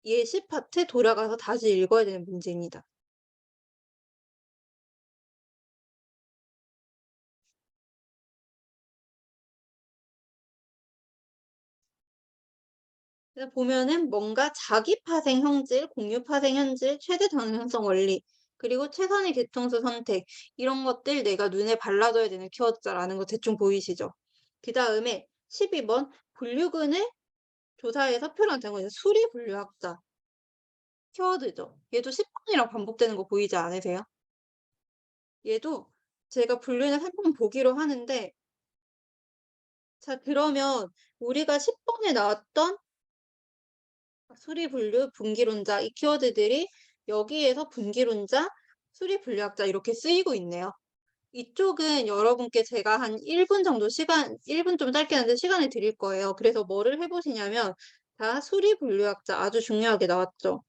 예시 파트 돌아가서 다시 읽어야 되는 문제입니다. 그래서 보면은 뭔가 자기 파생 형질, 공유 파생 현질, 최대 가능성 원리, 그리고 최선의 개통수 선택 이런 것들 내가 눈에 발라둬야 되는 키워드다라는 거 대충 보이시죠? 그다음에 12번 분류군을 조사해서 표현한 장은 수리 분류학자 키워드죠. 얘도 10번이랑 반복되는 거 보이지 않으세요? 얘도 제가 분류는 3번 보기로 하는데 자 그러면 우리가 10번에 나왔던 수리 분류, 분기론자 이 키워드들이 여기에서 분기론자, 수리 분류학자 이렇게 쓰이고 있네요. 이쪽은 여러분께 제가 한 1분 정도 1분 좀 짧게 하는데 시간을 드릴 거예요. 그래서 뭐를 해 보시냐면 다 수리 분류학자 아주 중요하게 나왔죠.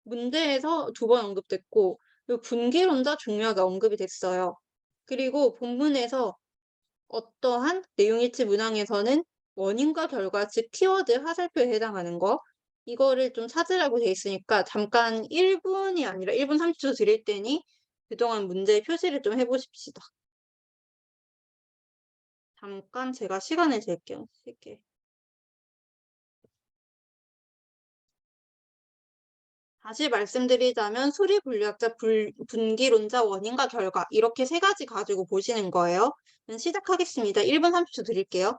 문제에서 2번 언급됐고 요 분기론자 중요하게 언급이 됐어요. 그리고 본문에서 어떠한 내용일치 문항에서는 원인과 결과 즉 키워드 화살표에 해당하는 거 이거를 좀 찾으라고 돼 있으니까 잠깐 1분이 아니라 1분 30초 드릴 테니 그동안 문제 표시를 좀 해 보십시다. 잠깐 제가 시간을 잴게요. 셀게. 다시 말씀드리자면 수리 분류학자, 분기론자, 원인과 결과 이렇게 세 가지 가지고 보시는 거예요. 시작하겠습니다. 1분 30초 드릴게요.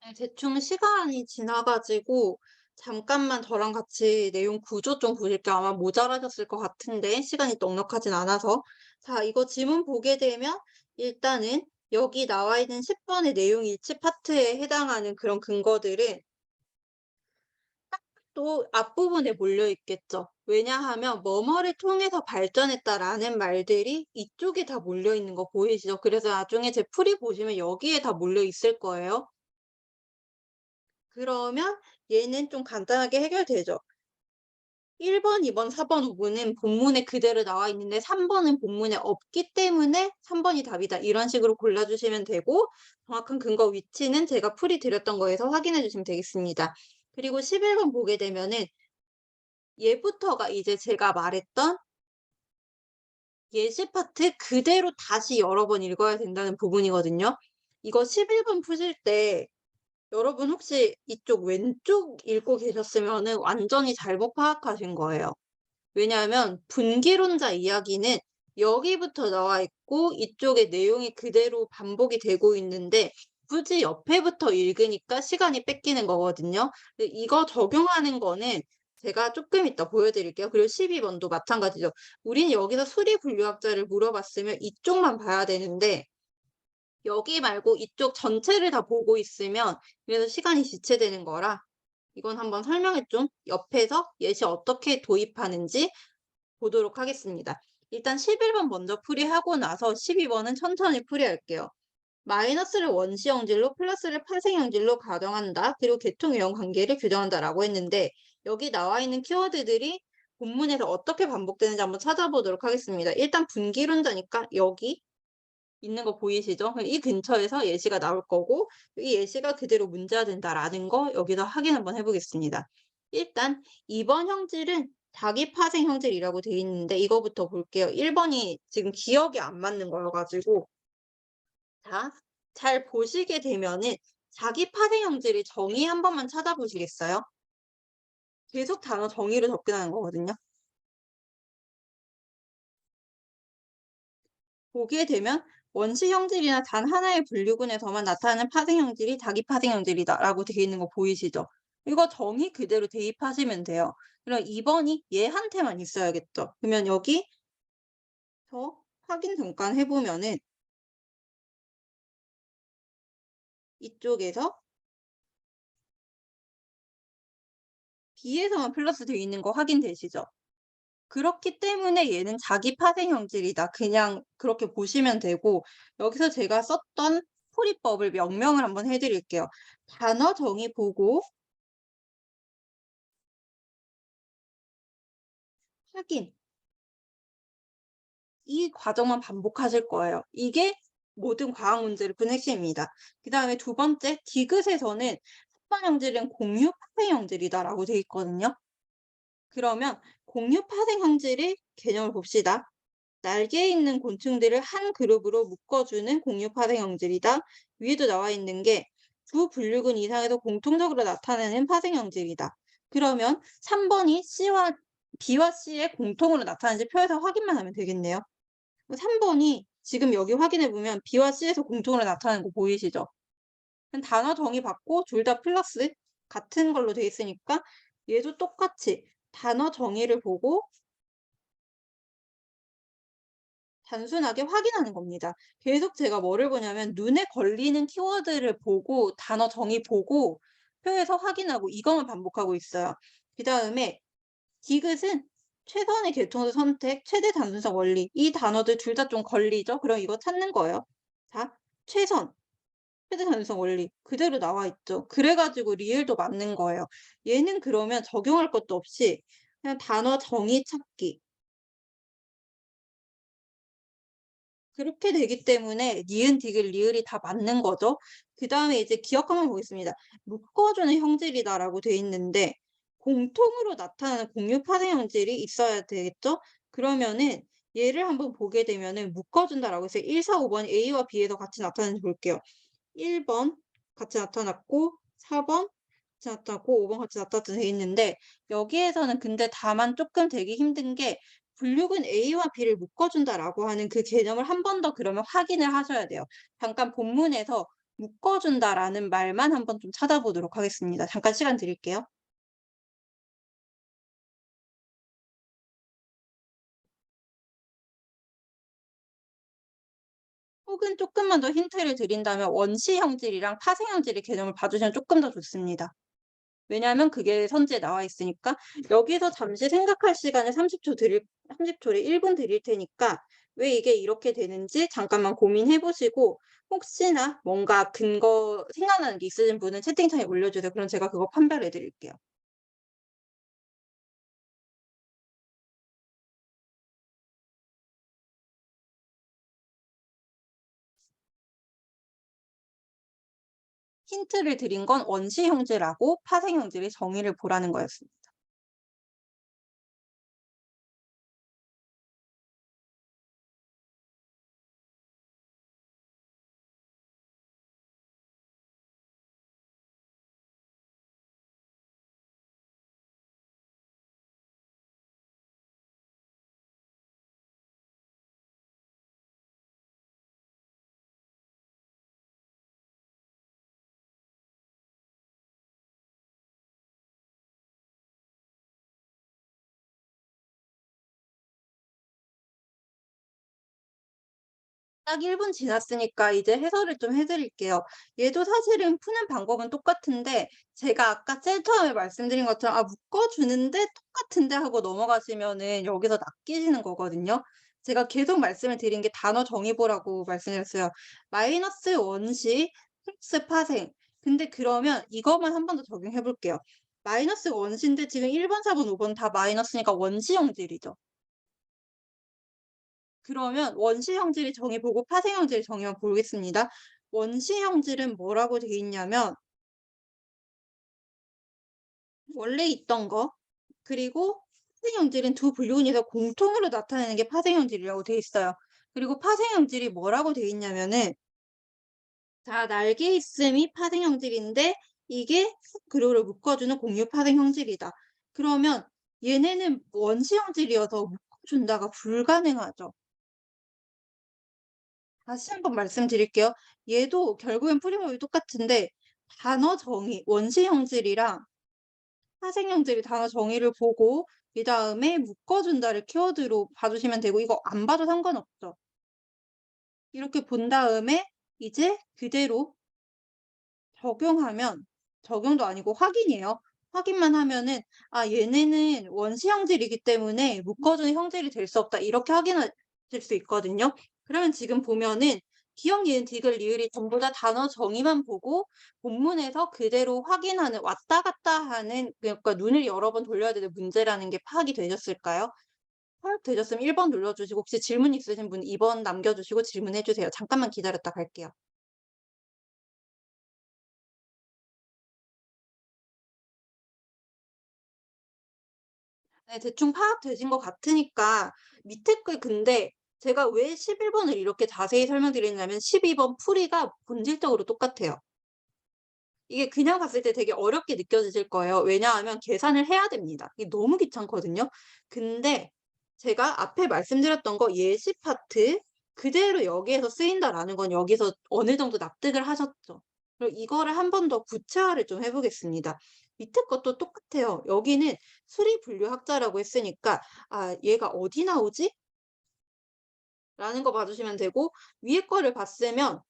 네, 대충 시간이 지나 가지고 잠깐만 저랑 같이 내용 구조 좀 보실 게 아마 모자라셨을 것 같은데 시간이 넉넉하진 않아서. 자, 이거 지문 보게 되면 일단은 여기 나와 있는 10 번의 내용 일치 파트에 해당하는 그런 근거들은 또 앞부분에 몰려 있겠죠. 왜냐하면 "뭐뭐를 통해서 발전했다."라는 말들이 이쪽에 다 몰려 있는 거 보이시죠? 그래서 나중에 제 풀이 보시면 여기에 다 몰려 있을 거예요. 그러면 얘는 좀 간단하게 해결되죠. 1 번, 2 번, 4 번, 5 번은 본문에 그대로 나와 있는데 3 번은 본문에 없기 때문에 3 번이 답이다. 이런 식으로 골라 주시면 되고 정확한 근거 위치는 제가 풀이 드렸던 거에서 확인해 주시면 되겠습니다. 그리고 11번 보게 되면은 얘부터가 이제 제가 말했던 예시 파트 그대로 다시 여러 번 읽어야 된다는 부분이거든요. 이거 11번 푸실 때 여러분 혹시 이쪽 왼쪽 읽고 계셨으면은 완전히 잘못 파악하신 거예요. 왜냐하면 분기론자 이야기는 여기부터 나와 있고 이쪽에 내용이 그대로 반복이 되고 있는데 굳이 옆에부터 읽으니까 시간이 뺏기는 거거든요. 근데 이거 적용하는 거는 제가 조금 이따 보여드릴게요. 그리고 12 번도 마찬가지죠. 우린 여기서 수리 분류학자를 물어봤으면 이쪽만 봐야 되는데 여기 말고 이쪽 전체를 다 보고 있으면 그래서 시간이 지체되는 거라 이건 한번 설명을 좀 옆에서 예시 어떻게 도입하는지 보도록 하겠습니다. 일단 11번 먼저 풀이하고 나서 12 번은 천천히 풀이할게요. 마이너스를 원시 형질로 플러스를 파생 형질로 가정한다. 그리고 계통 유형 관계를 규정한다라고 했는데 여기 나와 있는 키워드들이 본문에서 어떻게 반복되는지 한번 찾아보도록 하겠습니다. 일단 분기론자니까 여기 있는 거 보이시죠? 이 근처에서 예시가 나올 거고 이 예시가 그대로 문제화된다라는 거 여기서 확인 한번 해 보겠습니다. 일단 2번 형질은 자기 파생 형질이라고 돼 있는데 이거부터 볼게요. 1 번이 지금 기억이 안 맞는 거여 가지고 자, 잘 보시게 되면은 자기 파생 형질의 정의 한 번만 찾아보시겠어요? 계속 단어 정의로 접근하는 거거든요. 보게 되면 원시 형질이나 단 하나의 분류군에서만 나타나는 파생 형질이 자기 파생 형질이다라고 되어 있는 거 보이시죠? 이거 정의 그대로 대입하시면 돼요. 그럼 2 번이 얘한테만 있어야겠죠. 그러면 여기서 확인 잠깐 해 보면은 이쪽에서 B에서만 플러스 되어 있는 거 확인되시죠? 그렇기 때문에 얘는 자기 파생 형질이다. 그냥 그렇게 보시면 되고 여기서 제가 썼던 풀이법을 명명을 한번 해 드릴게요. 단어 정의 보고 확인. 이 과정만 반복하실 거예요. 이게 모든 과학 문제를 푸는 핵심입니다. 그다음에 두 번째 디귿에서는 합반 형질은 공유 파생 형질이다라고 되어 있거든요. 그러면 공유 파생 형질의 개념을 봅시다. 날개에 있는 곤충들을 한 그룹으로 묶어주는 공유 파생 형질이다. 위에도 나와 있는 게 두 분류군 이상에서 공통적으로 나타내는 파생 형질이다. 그러면 3번이 B와 C의 공통으로 나타나는지 표에서 확인만 하면 되겠네요. 3 번이 지금 여기 확인해 보면 B와 C에서 공통으로 나타나는 거 보이시죠? 그럼 단어 정의 받고 둘 다 플러스 같은 걸로 돼 있으니까 얘도 똑같이 단어 정의를 보고 단순하게 확인하는 겁니다. 계속 제가 뭐를 보냐면 눈에 걸리는 키워드를 보고 단어 정의 보고 표에서 확인하고 이것만 반복하고 있어요. 그다음에 디귿은 최선의 계통수 선택, 최대 단순성 원리. 이 단어들 둘 다 좀 걸리죠? 그럼 이거 찾는 거예요. 자, 최선, 최대 단순성 원리 그대로 나와 있죠. 그래 가지고 리을도 맞는 거예요. 얘는 그러면 적용할 것도 없이 그냥 단어 정의 찾기. 그렇게 되기 때문에 니은, 디귿, 리을이 다 맞는 거죠. 그다음에 이제 기억 한번 보겠습니다. "묶어주는 형질이다."라고 돼 있는데 공통으로 나타나는 공유 파생 형질이 있어야 되겠죠? 그러면은 얘를 한번 보게 되면은 "묶어준다."라고 해서 1, 4, 5 번이 A와 B에서 같이 나타나는지 볼게요. 1번 같이 나타났고 4번 같이 나타났고 5번 같이 나타났다 돼 있는데 여기에서는 근데 다만 쪼끔 되기 힘든 게 분류군 A와 B를 묶어준다라고 하는 그 개념을 한 번 더 그러면 확인을 하셔야 돼요. 잠깐 본문에서 묶어준다라는 말만 한번 좀 찾아보도록 하겠습니다. 잠깐 시간 드릴게요. 혹은 조금만 더 힌트를 드린다면 원시 형질이랑 파생 형질의 개념을 봐주시면 조금 더 좋습니다. 왜냐하면 그게 선지에 나와 있으니까. 여기서 잠시 생각할 시간을 30 초를 1분 드릴 테니까 왜 이게 이렇게 되는지 잠깐만 고민해 보시고, 혹시나 뭔가 근거 생각나는 게 있으신 분은 채팅창에 올려주세요. 그럼 제가 그거 판별해 드릴게요. 힌트를 드린 건 원시 형질하고 파생 형질의 정의를 보라는 거였습니다. 딱 1분 지났으니까 이제 해설을 좀 해 드릴게요. 얘도 사실은 푸는 방법은 똑같은데, 제가 아까 제일 처음에 말씀드린 것처럼 '아 묶어 주는데 똑같은데.' 하고 넘어가시면은 여기서 낚이시는 거거든요. 제가 계속 말씀을 드린 게 단어 정의보라고 말씀드렸어요. 마이너스 원시 플러스 파생. 근데 그러면 이것만 한 번 더 적용해 볼게요. 마이너스 원시인데 지금 1 번, 4번, 5번 다 마이너스니까 원시 형질이죠. 그러면 원시 형질의 정의 보고 파생 형질의 정의만 보겠습니다. 원시 형질은 뭐라고 돼 있냐면 원래 있던 거, 그리고 파생 형질은 두 분류군에서 공통으로 나타내는 게 파생 형질이라고 돼 있어요. 그리고 파생 형질이 뭐라고 돼 있냐면은, 자 날개 있음이 파생 형질인데 이게 그루를 묶어주는 공유 파생 형질이다. 그러면 얘네는 원시 형질이어서 묶어준다가 불가능하죠. 다시 한번 말씀드릴게요. 얘도 결국엔 프리모이 똑같은데 단어 정의, 원시 형질이랑 파생 형질이 단어 정의를 보고 그다음에 묶어준다를 키워드로 봐주시면 되고, 이거 안 봐도 상관없죠. 이렇게 본 다음에 이제 그대로 적용하면, 적용도 아니고 확인이에요. 확인만 하면은 '아 얘네는 원시 형질이기 때문에 묶어주는 형질이 될 수 없다.' 이렇게 확인하실 수 있거든요. 그러면 지금 보면은 기역, 니은, 디귿, 리을이 전부 다 단어 정의만 보고 본문에서 그대로 확인하는, 왔다 갔다 하는, 그러니까 눈을 여러 번 돌려야 되는 문제라는 게 파악이 되셨을까요? 파악되셨으면 1번 눌러 주시고, 혹시 질문 있으신 분 2번 남겨 주시고 질문해 주세요. 잠깐만 기다렸다 갈게요. 네, 대충 파악되신 것 같으니까 밑에 글, 근데 제가 왜 11 번을 이렇게 자세히 설명드리냐면 12번 풀이가 본질적으로 똑같아요. 이게 그냥 봤을 때 되게 어렵게 느껴지실 거예요. 왜냐하면 계산을 해야 됩니다. 이게 너무 귀찮거든요. 근데 제가 앞에 말씀드렸던 거 예시 파트 그대로 여기에서 쓰인다라는 건 여기서 어느 정도 납득을 하셨죠. 그리고 이거를 한 번 더 구체화를 좀 해 보겠습니다. 밑에 것도 똑같아요. 여기는 수리 분류학자라고 했으니까 '아 얘가 어디 나오지?' 라는 거 봐 주시면 되고, 위에 거를 봤으면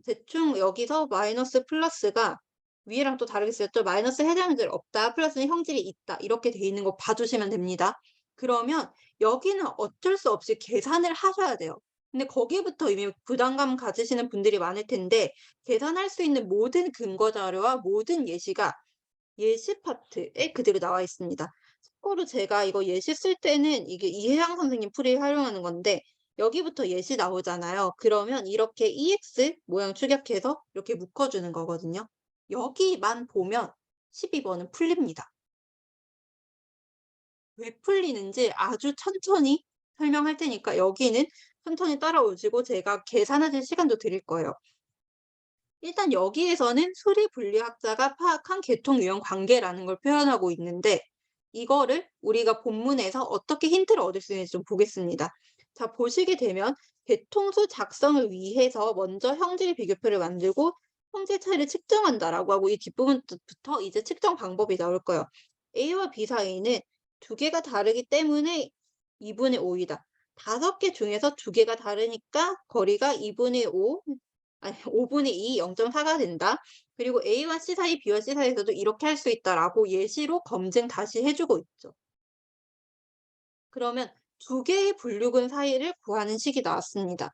대충 여기서 마이너스 플러스가 위에랑 또 다르게 쓰였죠. 마이너스 해당 형질 없다. 플러스는 형질이 있다. 이렇게 돼 있는 거 봐주시면 됩니다. 그러면 여기는 어쩔 수 없이 계산을 하셔야 돼요. 근데 거기부터 이미 부담감 가지시는 분들이 많을 텐데, 계산할 수 있는 모든 근거 자료와 모든 예시가 예시 파트에 그대로 나와 있습니다. 참고로 제가 이거 예시 쓸 때는 이게 이혜영 선생님 풀이 활용하는 건데, 여기부터 예시 나오잖아요. 그러면 이렇게 EX 모양 축약해서 이렇게 묶어주는 거거든요. 여기만 보면 12번은 풀립니다. 왜 풀리는지 아주 천천히 설명할 테니까 여기는 천천히 따라오시고 제가 계산하실 시간도 드릴 거예요. 일단 여기에서는 수리 분리학자가 파악한 계통 유형 관계라는 걸 표현하고 있는데, 이거를 우리가 본문에서 어떻게 힌트를 얻을 수 있는지 좀 보겠습니다. 자, 보시게 되면 계통수 작성을 위해서 먼저 형질 비교표를 만들고 성질 차이를 측정한다라고 하고 이 뒷부분부터 이제 측정 방법이 나올 거예요. A와 B 사이는 두 개가 다르기 때문에 2분의 5 이다. 5개 중에서 두 개가 다르니까 거리가 2분의 5 아니 5분의 2 0.4가 된다. 그리고 A와 C 사이, B와 C 사이에서도 이렇게 할 수 있다라고 예시로 검증 다시 해 주고 있죠. 그러면 두 개의 분류근 사이를 구하는 식이 나왔습니다.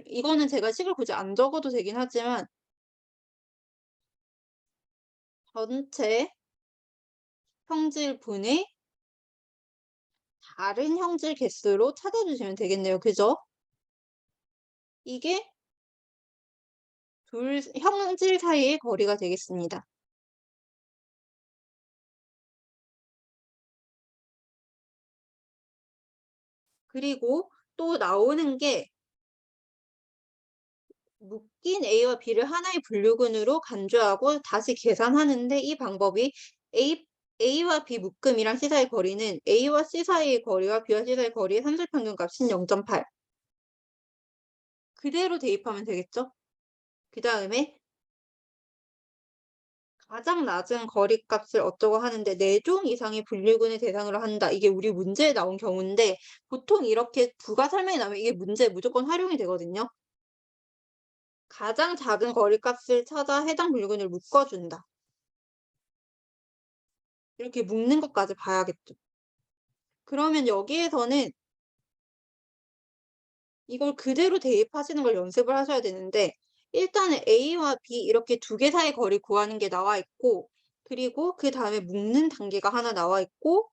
이거는 제가 식을 굳이 안 적어도 되긴 하지만 전체 형질분의 다른 형질 개수로 찾아주시면 되겠네요. 그죠? 이게 둘 형질 사이의 거리가 되겠습니다. 그리고 또 나오는 게 묶인 A와 B를 하나의 분류근으로 간주하고 다시 계산하는데 이 방법이 A와 B 묶음이랑 C 사이의 거리는 A와 C 사이의 거리와 B와 C 사이의 거리의 산술평균값인 0.8 그대로 대입하면 되겠죠? 그다음에 가장 낮은 거리값을 어쩌고 하는데 4종 이상의 분류군을 대상으로 한다. 이게 우리 문제에 나온 경우인데 보통 이렇게 부가 설명이 나오면 이게 문제에 무조건 활용이 되거든요. 가장 작은 거리값을 찾아 해당 분류군을 묶어준다. 이렇게 묶는 것까지 봐야겠죠. 그러면 여기에서는 이걸 그대로 대입하시는 걸 연습을 하셔야 되는데 일단은 A와 B 이렇게 두 개 사이의 거리 구하는 게 나와 있고 그리고 그다음에 묶는 단계가 하나 나와 있고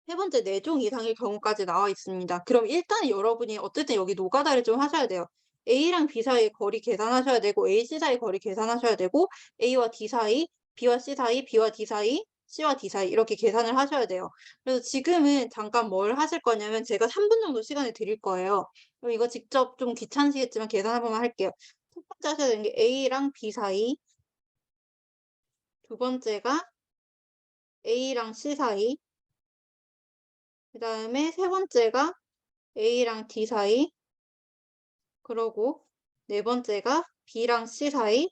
세 번째 4종 이상일 경우까지 나와 있습니다. 그럼 일단 여러분이 어쨌든 여기 노가다를 좀 하셔야 돼요. A랑 B 사이의 거리 계산하셔야 되고 AC 사이 거리 계산하셔야 되고 A와 D 사이, B와 C 사이, B와 D 사이, C와 D 사이 이렇게 계산을 하셔야 돼요. 그래서 지금은 잠깐 뭘 하실 거냐면 제가 3분 정도 시간을 드릴 거예요. 그럼 이거 직접 좀 귀찮으시겠지만 계산 한 번만 할게요. 첫 번째 하셔야 되는 게 A랑 B 사이, 두 번째가 A랑 C 사이, 그다음에 세 번째가 A랑 D 사이, 그러고 네 번째가 B랑 C 사이,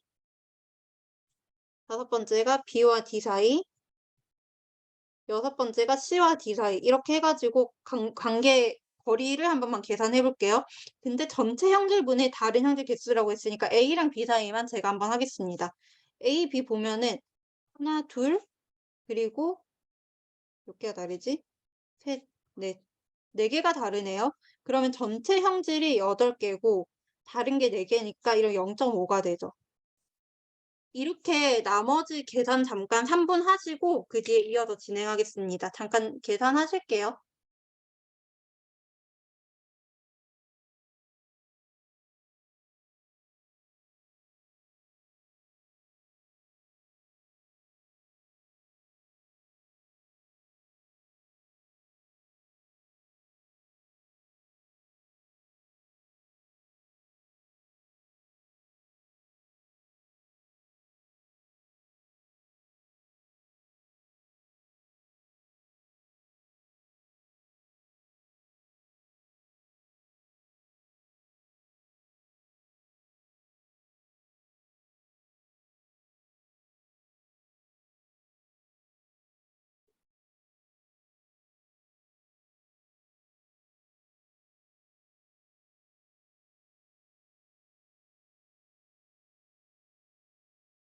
다섯 번째가 B와 D 사이, 여섯 번째가 C와 D 사이 이렇게 해가지고 관계 거리를 한 번만 계산해 볼게요. 근데 전체 형질분의 다른 형질 개수라고 했으니까 A랑 B 사이만 제가 한번 하겠습니다. A, B 보면은 하나, 둘, 그리고 몇 개가 다르지? 셋, 넷, 네 개가 다르네요. 그러면 전체 형질이 8개고 다른 게 4개니까 이런 0.5가 되죠. 이렇게 나머지 계산 잠깐 3분 하시고 그 뒤에 이어서 진행하겠습니다. 잠깐 계산하실게요.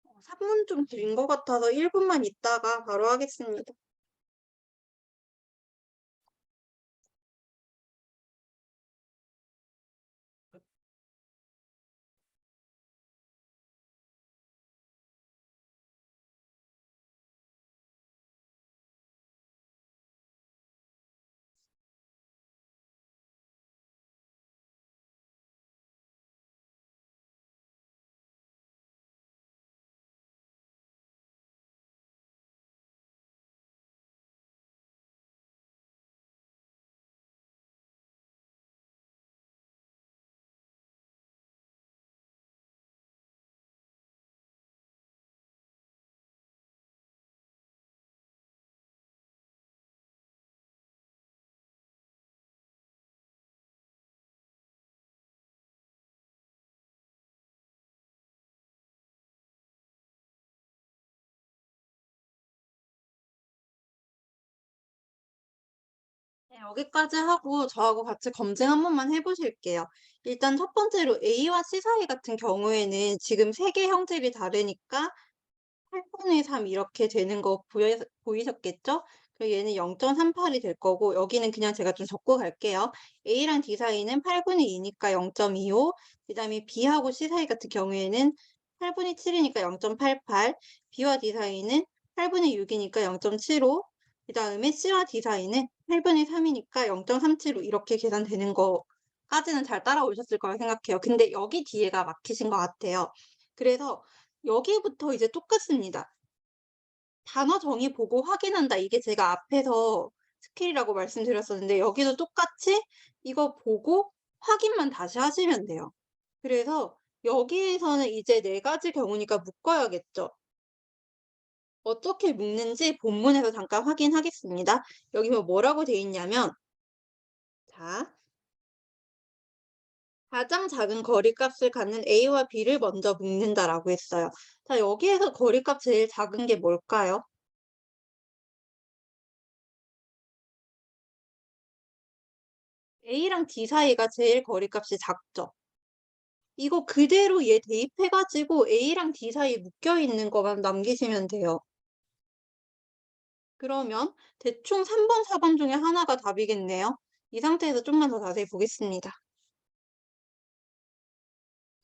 어, 3분 좀 긴 것 같아서 1분만 있다가 바로 하겠습니다. 네, 여기까지 하고 저하고 같이 검증 한 번만 해 보실게요. 일단 첫 번째로 A와 C 사이 같은 경우에는 지금 세 개 형질이 다르니까 8분의 3 이렇게 되는 거 보이셨겠죠? 그리고 얘는 0.38이 될 거고 여기는 그냥 제가 좀 적고 갈게요. A랑 D 사이는 8분의 2니까 0.25, 그다음에 B하고 C 사이 같은 경우에는 8분의 7이니까 0.88, B와 D 사이는 8분의 6이니까 0.75, 그다음에 C와 D 사이는 8분의 3이니까 0.375 이렇게 계산되는 거까지는 잘 따라오셨을 거라 생각해요. 근데 여기 뒤에가 막히신 것 같아요. 그래서 여기부터 이제 똑같습니다. 단어 정의 보고 확인한다. 이게 제가 앞에서 스킬이라고 말씀드렸었는데 여기도 똑같이 이거 보고 확인만 다시 하시면 돼요. 그래서 여기에서는 이제 네 가지 경우니까 묶어야겠죠. 어떻게 묶는지 본문에서 잠깐 확인하겠습니다. 여기 뭐라고 돼 있냐면, 자, 가장 작은 거리값을 갖는 A와 B를 먼저 묶는다라고 했어요. 자, 여기에서 거리값 제일 작은 게 뭘까요? A랑 D 사이가 제일 거리값이 작죠. 이거 그대로 얘 대입해 가지고 A랑 D 사이에 묶여 있는 것만 남기시면 돼요. 그러면 대충 3 번, 4번 중에 하나가 답이겠네요. 이 상태에서 좀만 더 자세히 보겠습니다.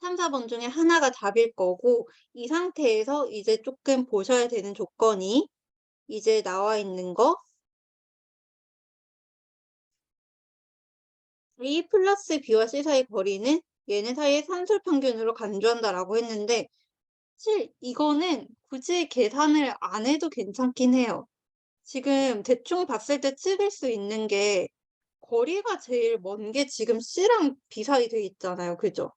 3, 4번 중에 하나가 답일 거고 이 상태에서 이제 조금 보셔야 되는 조건이 이제 나와 있는 거 A 플러스 B와 C 사이 거리는 얘네 사이의 산술 평균으로 간주한다라고 했는데 사실 이거는 굳이 계산을 안 해도 괜찮긴 해요. 지금 대충 봤을 때 찍을 수 있는 게 거리가 제일 먼 게 지금 C랑 B 사이 돼 있잖아요. 그죠?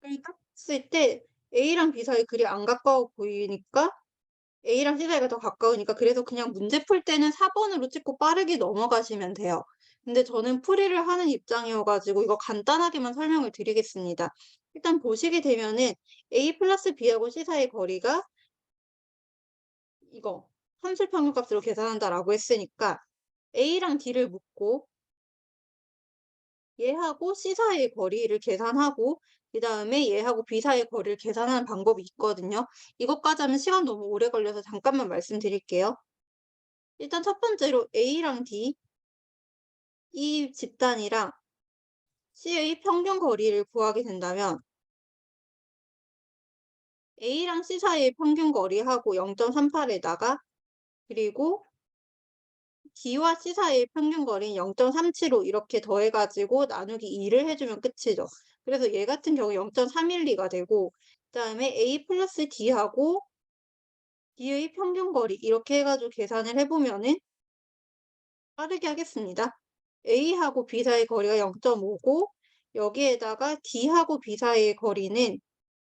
그걸 딱 봤을 때 A랑 B 사이 그리 안 가까워 보이니까 A랑 C 사이가 더 가까우니까 그래서 그냥 문제 풀 때는 4 번으로 찍고 빠르게 넘어가시면 돼요. 근데 저는 풀이를 하는 입장이어 가지고 이거 간단하게만 설명을 드리겠습니다. 일단 보시게 되면은 A 플러스 B하고 C 사이의 거리가 이거 함수 평균값으로 계산한다라고 했으니까 A랑 D를 묻고 얘하고 C 사이의 거리를 계산하고 그다음에 얘하고 B 사이의 거리를 계산하는 방법이 있거든요. 이것까지 하면 시간 너무 오래 걸려서 잠깐만 말씀드릴게요. 일단 첫 번째로 A랑 D 이 집단이랑 C의 평균 거리를 구하게 된다면 A랑 C 사이의 평균 거리하고 0.38에다가 그리고 D와 C 사이의 평균 거리인 0.375 이렇게 더해 가지고 나누기 2를 해 주면 끝이죠. 그래서 얘 같은 경우 0.312가 되고 그다음에 A 플러스 D하고 D의 평균 거리 이렇게 해 가지고 계산을 해 보면은 빠르게 하겠습니다. A하고 B 사이의 거리가 0.5고 여기에다가 D하고 B 사이의 거리는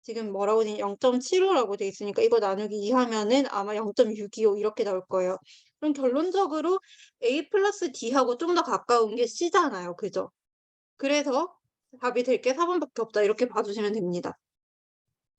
지금 뭐라고 돼 0.75라고 돼 있으니까 이거 나누기 2 하면은 아마 0.625 이렇게 나올 거예요. 그럼 결론적으로 A 플러스 D하고 좀 더 가까운 게 C잖아요. 그죠? 그래서 답이 될 게 4 번밖에 없다. 이렇게 봐 주시면 됩니다.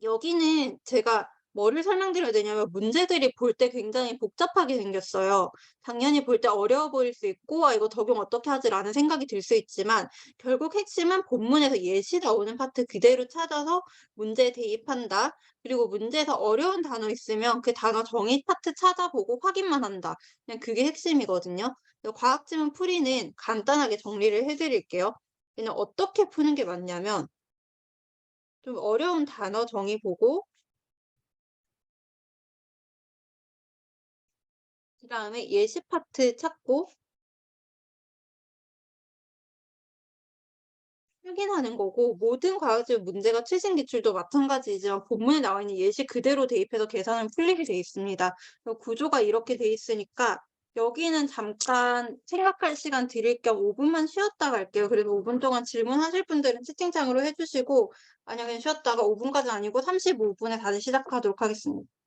여기는 제가 뭐를 설명드려야 되냐면 문제들이 볼 때 굉장히 복잡하게 생겼어요. 당연히 볼 때 어려워 보일 수 있고 '아 이거 적용 어떻게 하지?'라는 생각이 들 수 있지만 결국 핵심은 본문에서 예시 나오는 파트 그대로 찾아서 문제에 대입한다. 그리고 문제에서 어려운 단어 있으면 그 단어 정의 파트 찾아보고 확인만 한다. 그냥 그게 핵심이거든요. 그래서 과학 지문 풀이는 간단하게 정리를 해 드릴게요. 그냥 어떻게 푸는 게 맞냐면 좀 어려운 단어 정의 보고 그다음에 예시 파트 찾고 확인하는 거고 모든 과학적 문제가 최신 기출도 마찬가지이지만 본문에 나와 있는 예시 그대로 대입해서 계산을 풀리게 돼 있습니다. 구조가 이렇게 돼 있으니까 여기는 잠깐 생각할 시간 드릴 겸 5 분만 쉬었다 갈게요. 그리고 5분 동안 질문하실 분들은 채팅창으로 해 주시고 만약에 쉬었다가 5 분까지는 아니고 35 분에 다시 시작하도록 하겠습니다.